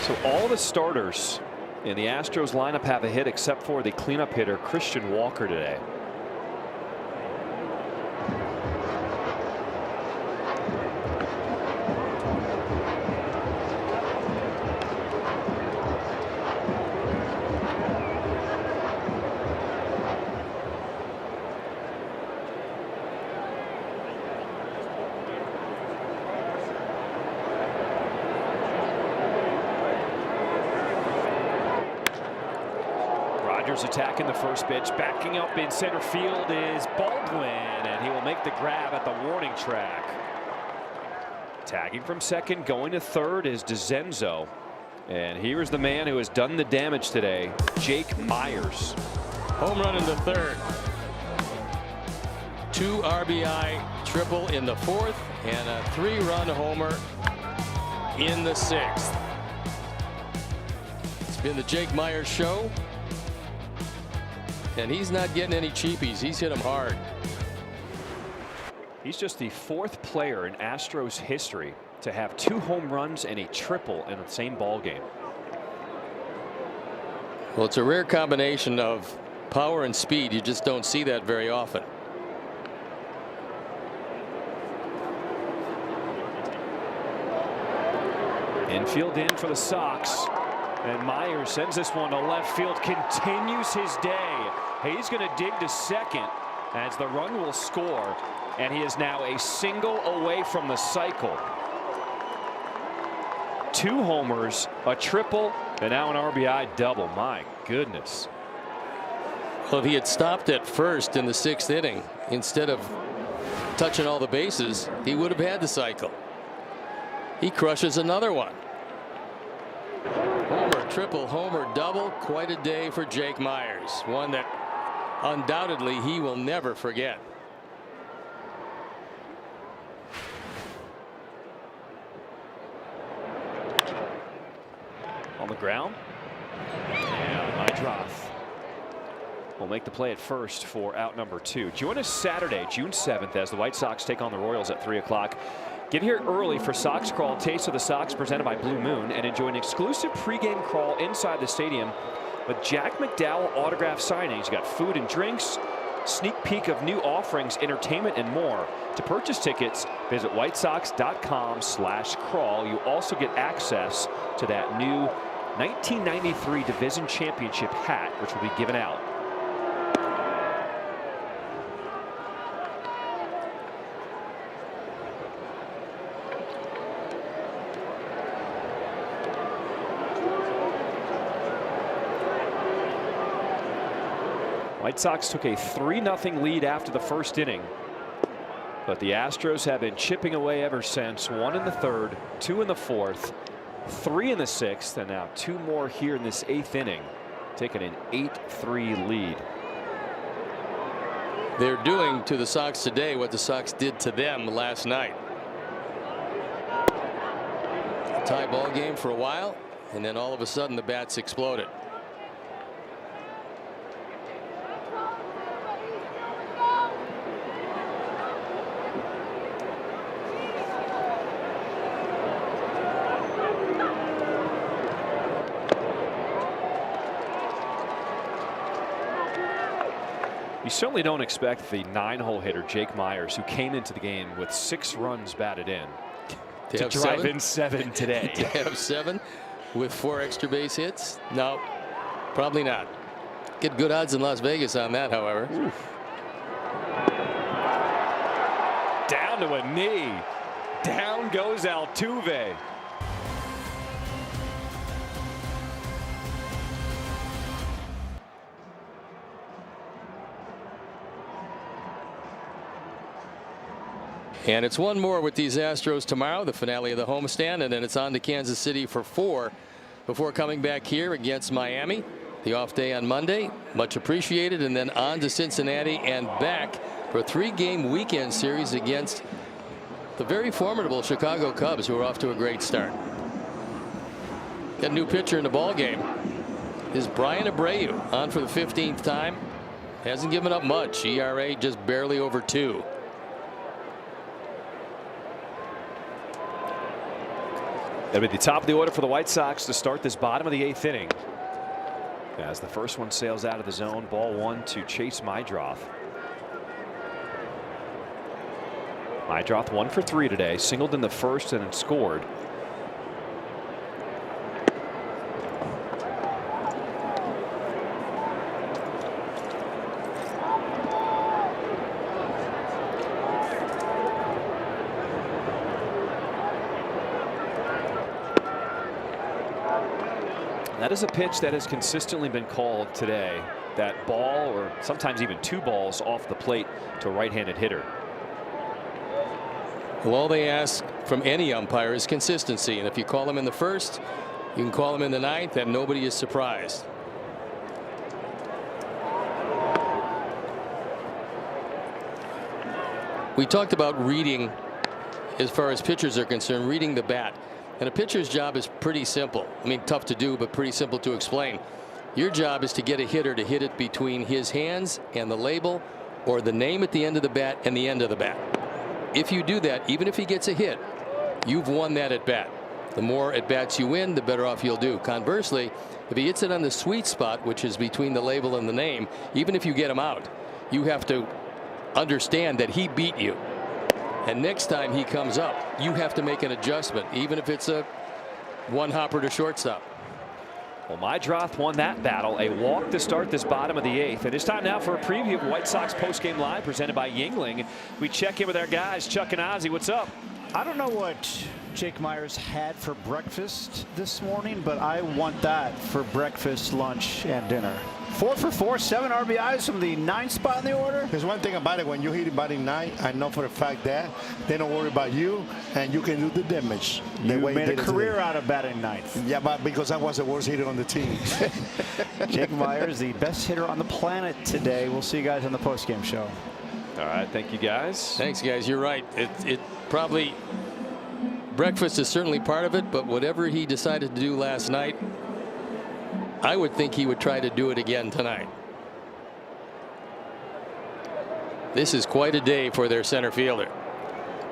Speaker 2: So all the starters in the Astros lineup have a hit except for the cleanup hitter Christian Walker today. Attacking the first pitch. Backing up in center field is Baldwin, and he will make the grab at the warning track. Tagging from second, going to third is DeZenzo, and here is the man who has done the damage today, Jake Myers.
Speaker 3: Home run in the 3rd. 2 RBI triple in the 4th, and a 3-run homer in the 6th. It's been the Jake Myers show. And he's not getting any cheapies. He's hit him hard.
Speaker 2: He's just the 4th player in Astros history to have 2 home runs and a triple in the same ball game.
Speaker 3: Well, it's a rare combination of power and speed. You just don't see that very often.
Speaker 2: Infield in for the Sox. And Myers sends this one to left field, continues his day. He's going to dig to second as the run will score, and he is now a single away from the cycle. 2 homers, a triple, and now an RBI double. My goodness.
Speaker 3: Well, if he had stopped at first in the 6th inning instead of touching all the bases, he would have had the cycle. He crushes another one. Homer, triple, homer, double. Quite a day for Jake Myers. One that undoubtedly he will never forget.
Speaker 2: On the ground. And Mydroth will make the play at first for out number 2. Join us Saturday, June 7th, as the White Sox take on the Royals at 3 o'clock. Get here early for Sox Crawl, Taste of the Sox, presented by Blue Moon, and enjoy an exclusive pregame crawl inside the stadium with Jack McDowell autograph signings. You got food and drinks, sneak peek of new offerings, entertainment, and more. To purchase tickets, visit whitesox.com/crawl. You also get access to that new 1993 Division Championship hat, which will be given out. White Sox took a 3-0 lead after the first inning, but the Astros have been chipping away ever since. 1 in the 3rd, 2 in the 4th, 3 in the 6th, and now 2 more here in this 8th inning, taking an 8-3 lead.
Speaker 3: They're doing to the Sox today what the Sox did to them last night. A tie ball game for a while, and then all of a sudden the bats exploded.
Speaker 2: You certainly don't expect the 9-hole hitter Jake Meyers, who came into the game with 6 runs batted in, to drive in 7 today.
Speaker 3: To have 7 with 4 extra base hits? No, probably not. Get good odds in Las Vegas on that, however.
Speaker 2: Oof. Down to a knee. Down goes Altuve.
Speaker 3: And it's one more with these Astros tomorrow, the finale of the homestand, and then it's on to Kansas City for 4 before coming back here against Miami. The off day on Monday, much appreciated, and then on to Cincinnati and back for a 3-game weekend series against the very formidable Chicago Cubs, who are off to a great start. Got a new pitcher in the ball game. Is Brian Abreu on for the 15th time. Hasn't given up much. ERA just barely over 2.
Speaker 2: That'll be the top of the order for the White Sox to start this bottom of the 8th inning. As the first one sails out of the zone, ball 1 to Chase Meidroth. Meidroth 1 for 3 today, singled in the first and scored. That is a pitch that has consistently been called today. That ball, or sometimes even 2 balls off the plate to a right-handed hitter.
Speaker 3: Well, all they ask from any umpire is consistency, and if you call him in the first, you can call him in the 9th, and nobody is surprised. We talked about reading, as far as pitchers are concerned, reading the bat. And a pitcher's job is pretty simple. I mean, tough to do, but pretty simple to explain. Your job is to get a hitter to hit it between his hands and the label, or the name at the end of the bat and the end of the bat. If you do that, even if he gets a hit, you've won that at bat. The more at bats you win, the better off you'll do. Conversely, if he hits it on the sweet spot, which is between the label and the name, even if you get him out, you have to understand that he beat you. And next time he comes up, you have to make an adjustment, even if it's a 1-hopper to shortstop.
Speaker 2: Well, Meidroth won that battle. A walk to start this bottom of the 8th. And it's time now for a preview of White Sox postgame live presented by Yingling. We check in with our guys. Chuck and Ozzie, what's up?
Speaker 10: I don't know what Jake Meyers had for breakfast this morning, but I want that for breakfast, lunch, and dinner. 4 for 4, 7 RBIs from the 9th spot in the order.
Speaker 11: There's one thing about it: when you hit batting 9, I know for a fact that they don't worry about you, and you can do the damage.
Speaker 10: You made a career out of batting 9th.
Speaker 11: Yeah, but because I was the worst hitter on the team.
Speaker 10: Jake Meyers, the best hitter on the planet today. We'll see you guys on the postgame show.
Speaker 2: All right, thank you guys.
Speaker 3: Thanks, guys. You're right. It probably, breakfast is certainly part of it, but whatever he decided to do last night, I would think he would try to do it again tonight. This is quite a day for their center fielder.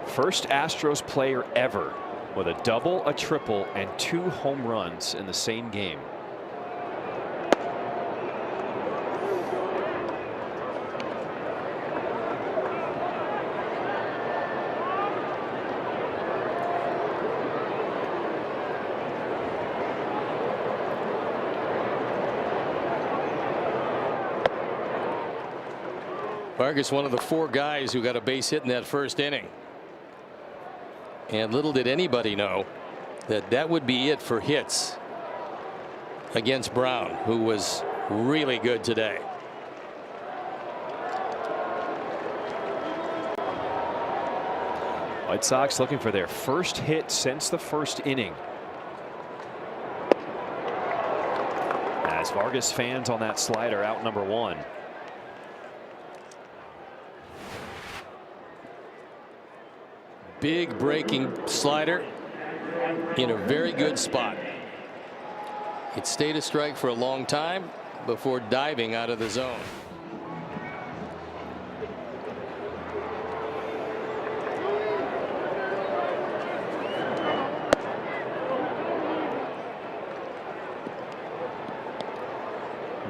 Speaker 2: First Astros player ever with a double, a triple, and 2 home runs in the same game.
Speaker 3: Vargas, one of the 4 guys who got a base hit in that first inning. And little did anybody know that that would be it for hits against Brown, who was really good today.
Speaker 2: White Sox looking for their first hit since the first inning. As Vargas fans on that slider, out number 1.
Speaker 3: Big breaking slider in a very good spot. It stayed a strike for a long time before diving out of the zone.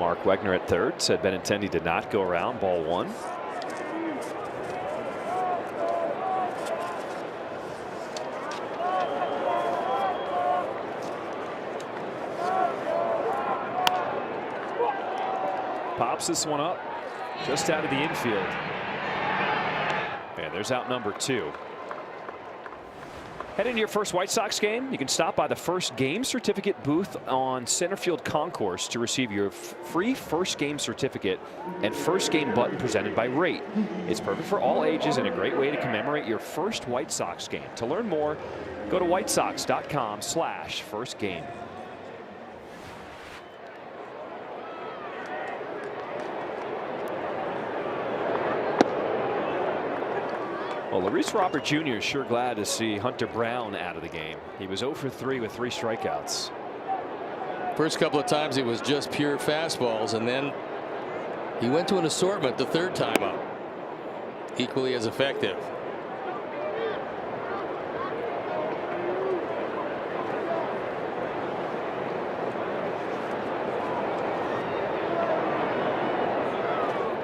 Speaker 2: Mark Wegner at third. Said Benintendi did not go around. Ball one. Pops this one up just out of the infield. And there's out number 2. Head into your first White Sox game. You can stop by the First Game Certificate booth on Centerfield Concourse to receive your free First Game Certificate and First Game button presented by Rate. It's perfect for all ages and a great way to commemorate your first White Sox game. To learn more, go to whitesox.com/firstgame. Well, Luis Robert Jr. is sure glad to see Hunter Brown out of the game. He was 0 for 3 with 3 strikeouts.
Speaker 3: First couple of times it was just pure fastballs, and then he went to an assortment the third time up. Equally as effective.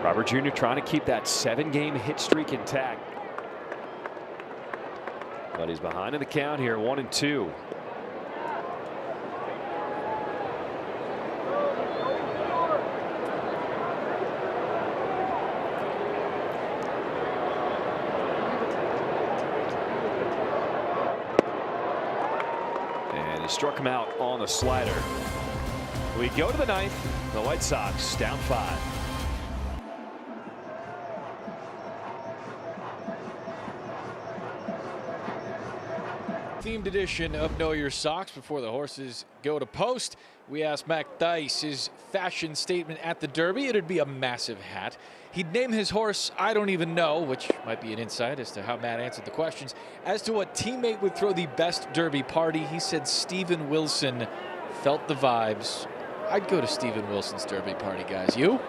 Speaker 2: Robert Jr. trying to keep that 7-game hit streak intact. But he's behind in the count here, 1-2. And he struck him out on the slider. We go to the 9th. The White Sox down 5.
Speaker 7: Themed edition of Know Your Sox. Before the horses go to post, we asked Mac Dice his fashion statement at the Derby. It'd be a massive hat. He'd name his horse I Don't Even Know, which might be an insight as to how Matt answered the questions. As to what teammate would throw the best Derby party, he said Steven Wilson felt the vibes. I'd go to Steven Wilson's Derby party, guys. You?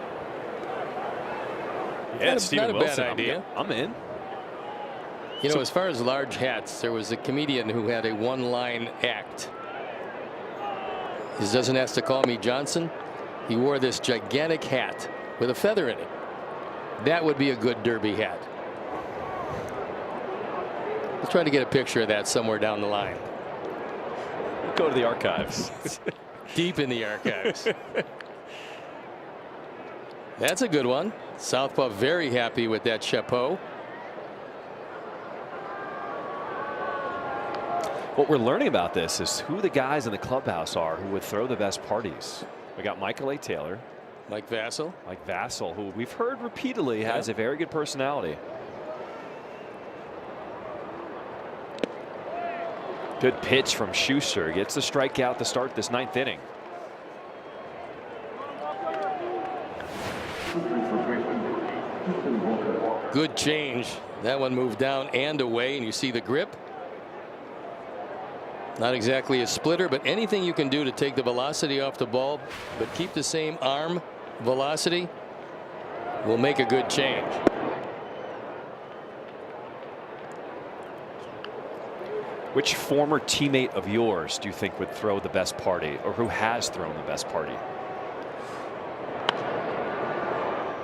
Speaker 2: Yeah,
Speaker 3: Steven Wilson. Not a bad idea.
Speaker 2: I'm in.
Speaker 3: You know, as far as large hats, there was a comedian who had a one-line act. He doesn't have to call me Johnson. He wore this gigantic hat with a feather in it. That would be a good Derby hat. Let's try to get a picture of that somewhere down the line.
Speaker 2: Go to the archives.
Speaker 3: Deep in the archives. That's a good one. Southpaw very happy with that chapeau.
Speaker 2: What we're learning about this is who the guys in the clubhouse are who would throw the best parties. We got Michael A. Taylor.
Speaker 3: Mike Vassell.
Speaker 2: Mike Vassell, who we've heard repeatedly has a very good personality. Good pitch from Schuster. Gets the strikeout to start this 9th inning.
Speaker 3: Good change. That one moved down and away, and you see the grip. Not exactly a splitter, but anything you can do to take the velocity off the ball but keep the same arm velocity will make a good change.
Speaker 2: Which former teammate of yours do you think would throw the best party, or who has thrown the best party?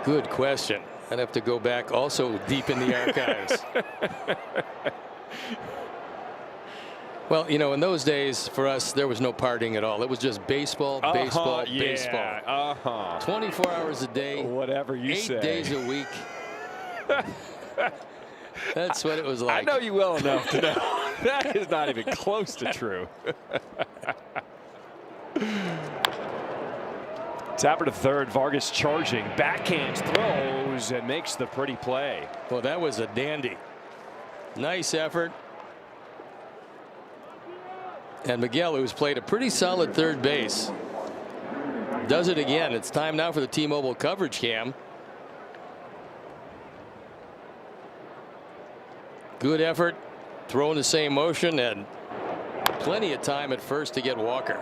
Speaker 3: Good question. I'd have to go back also deep in the archives. Well, you know, in those days for us, there was no partying at all. It was just baseball, baseball, baseball. 24 hours a day.
Speaker 2: Whatever you
Speaker 3: 8
Speaker 2: say.
Speaker 3: 8 days a week. That's what it was like.
Speaker 2: I know you well enough to know that is not even close to true. Tapper to third. Vargas charging. Backhands, throws, and makes the pretty play.
Speaker 3: Well, that was a dandy. Nice effort. And Miguel, who's played a pretty solid third base, does it again. It's time now for the T-Mobile coverage cam. Good effort, throwing the same motion, and plenty of time at first to get Walker.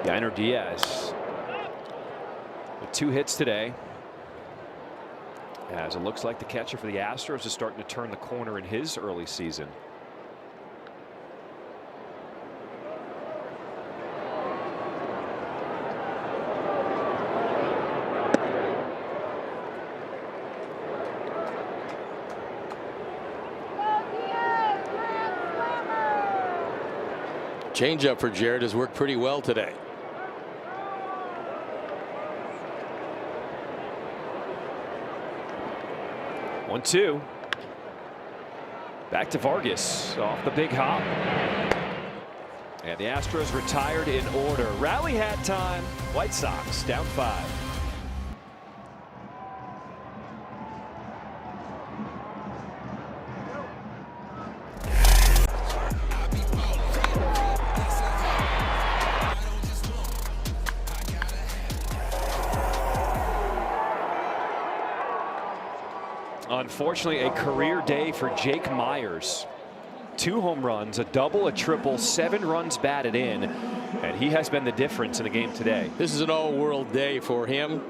Speaker 2: Yainer Diaz 2 hits today. As it looks like the catcher for the Astros is starting to turn the corner in his early season.
Speaker 3: Changeup for Jared has worked pretty well today.
Speaker 2: One, two. Back to Vargas off the big hop. And the Astros retired in order. Rally hat time. White Sox down 5. Unfortunately, a career day for Jake Myers. 2 home runs, a double, a triple, 7 runs batted in, and he has been the difference in the game today.
Speaker 3: This is an all-world day for him.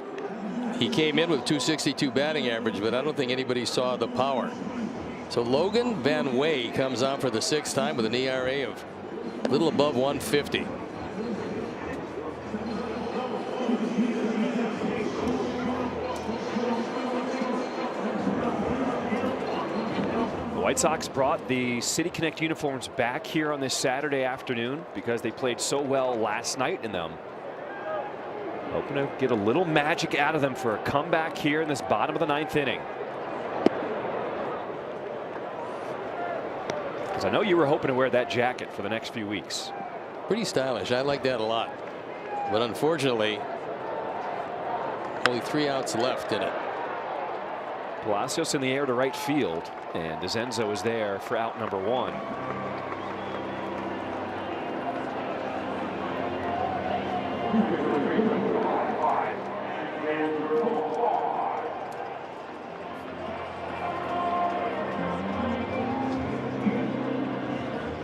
Speaker 3: He came in with 262 batting average, but I don't think anybody saw the power. So Logan Van Way comes on for the 6th time with an ERA of a little above 150.
Speaker 2: White Sox brought the City Connect uniforms back here on this Saturday afternoon because they played so well last night in them. Hoping to get a little magic out of them for a comeback here in this bottom of the 9th inning. Because I know you were hoping to wear that jacket for the next few weeks.
Speaker 3: Pretty stylish. I like that a lot. But unfortunately, only 3 outs left in it.
Speaker 2: Palacios in the air to right field, and DeZenzo is there for out number 1.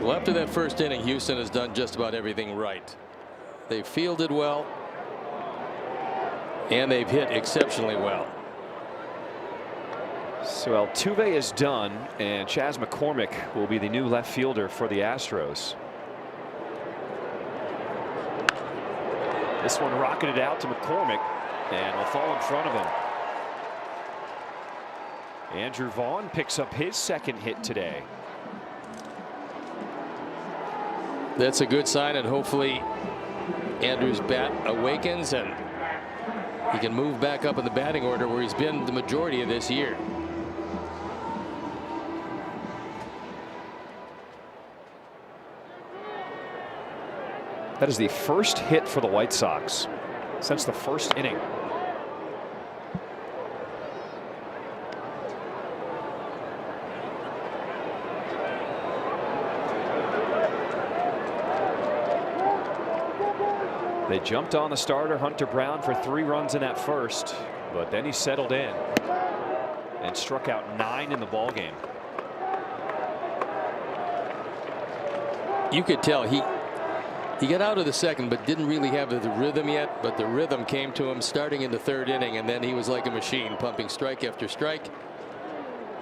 Speaker 3: Well, after that first inning, Houston has done just about everything right. They've fielded well, and they've hit exceptionally well.
Speaker 2: So Altuve is done, and Chas McCormick will be the new left fielder for the Astros. This one rocketed out to McCormick and will fall in front of him. Andrew Vaughn picks up his 2nd hit today.
Speaker 3: That's a good sign, and hopefully Andrew's bat awakens and he can move back up in the batting order where he's been the majority of this year.
Speaker 2: That is the first hit for the White Sox since the 1st inning. They jumped on the starter Hunter Brown for 3 runs in that first, but then he settled in and struck out 9 in the ballgame.
Speaker 3: You could tell he got out of the 2nd, but didn't really have the rhythm yet. But the rhythm came to him starting in the 3rd inning, and then he was like a machine, pumping strike after strike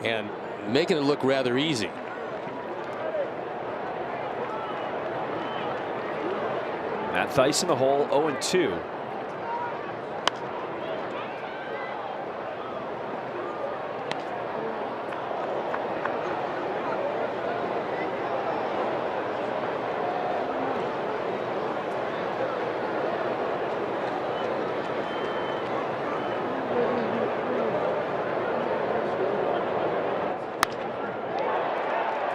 Speaker 3: and making it look rather easy.
Speaker 2: Matt Thaiss in the hole, 0-2.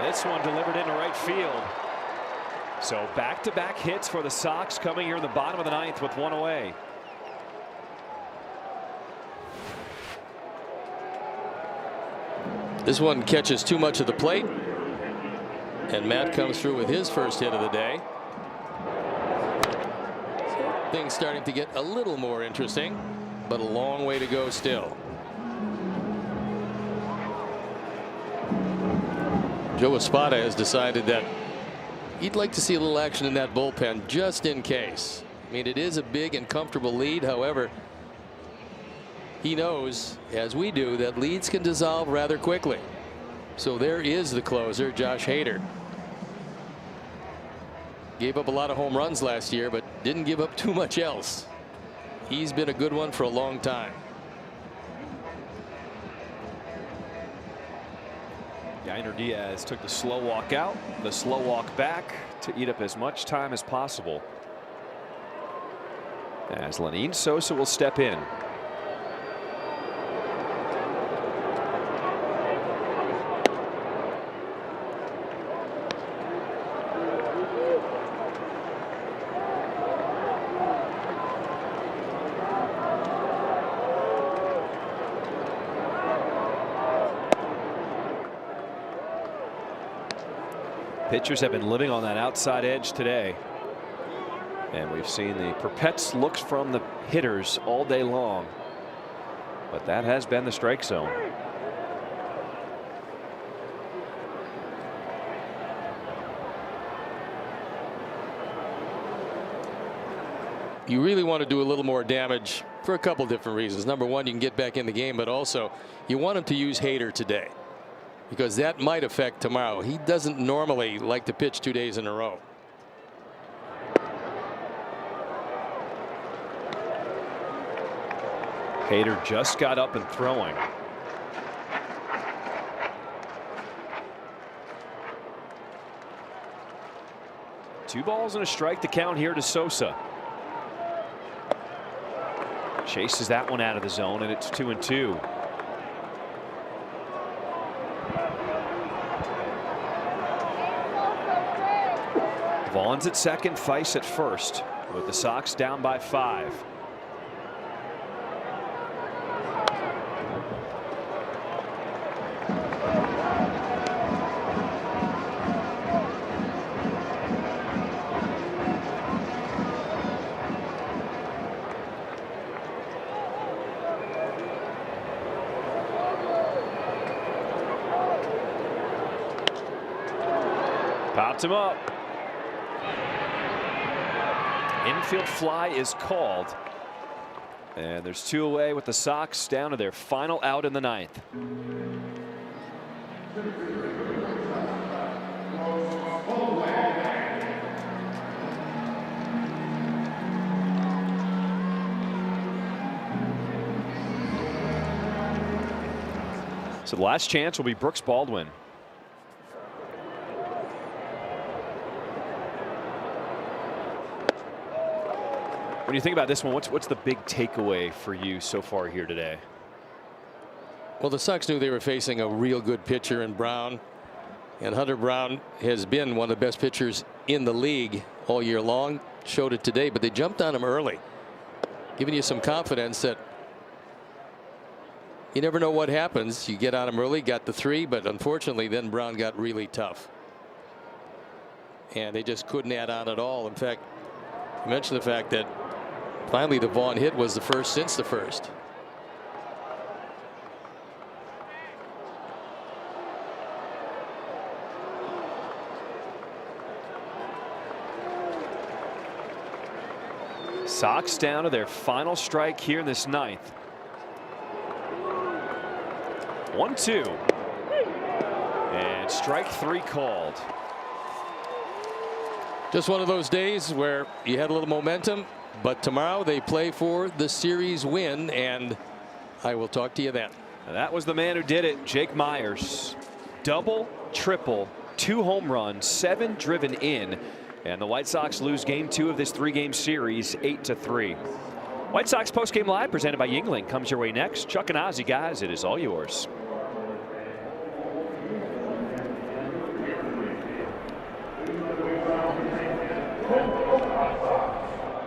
Speaker 2: This one delivered into right field. So back-to-back hits for the Sox coming here in the bottom of the 9th with 1 away.
Speaker 3: This one catches too much of the plate, and Matt comes through with his first hit of the day. So things starting to get a little more interesting, but a long way to go still. Joe Espada has decided that he'd like to see a little action in that bullpen just in case. I mean, it is a big and comfortable lead. However, he knows, as we do, that leads can dissolve rather quickly. So there is the closer, Josh Hader. Gave up a lot of home runs last year, but didn't give up too much else. He's been a good one for a long time.
Speaker 2: Yainer Diaz took the slow walk out, the slow walk back to eat up as much time as possible. As Lenyn Sosa will step in. Pitchers have been living on that outside edge today. And we've seen the perpetual looks from the hitters all day long. But that has been the strike zone.
Speaker 3: You really want to do a little more damage for a couple different reasons. Number one, you can get back in the game, but also you want him to use Hader today, because that might affect tomorrow. He doesn't normally like to pitch 2 days in a row.
Speaker 2: Hader just got up and throwing. Two balls and a strike to count here to Sosa. Chases that one out of the zone, and it's 2-2. Vaughn's at second, Feist at first, with the Sox down by 5. Pops him up. Infield fly is called. And there's 2 away with the Sox down to their final out in the 9th. So the last chance will be Brooks Baldwin. When you think about this one, what's the big takeaway for you so far here today?
Speaker 3: Well, the Sox knew they were facing a real good pitcher in Brown, and Hunter Brown has been one of the best pitchers in the league all year long. Showed it today, but they jumped on him early, giving you some confidence that you never know what happens. You get on him early, got the 3, but unfortunately then Brown got really tough, and they just couldn't add on at all. In fact, you mentioned the fact that finally the Vaughn hit was the first since the first.
Speaker 2: Sox down to their final strike here in this 9th. 1-2. And strike 3 called.
Speaker 3: Just one of those days where you had a little momentum, but tomorrow they play for the series win, and I will talk to you then.
Speaker 2: And that was the man who did it, Jake Meyers. Double, triple, 2 home runs, 7 driven in, and the White Sox lose game 2 of this 3-game series 8-3. White Sox postgame live presented by Yuengling comes your way next. Chuck and Ozzie, guys, it is all yours.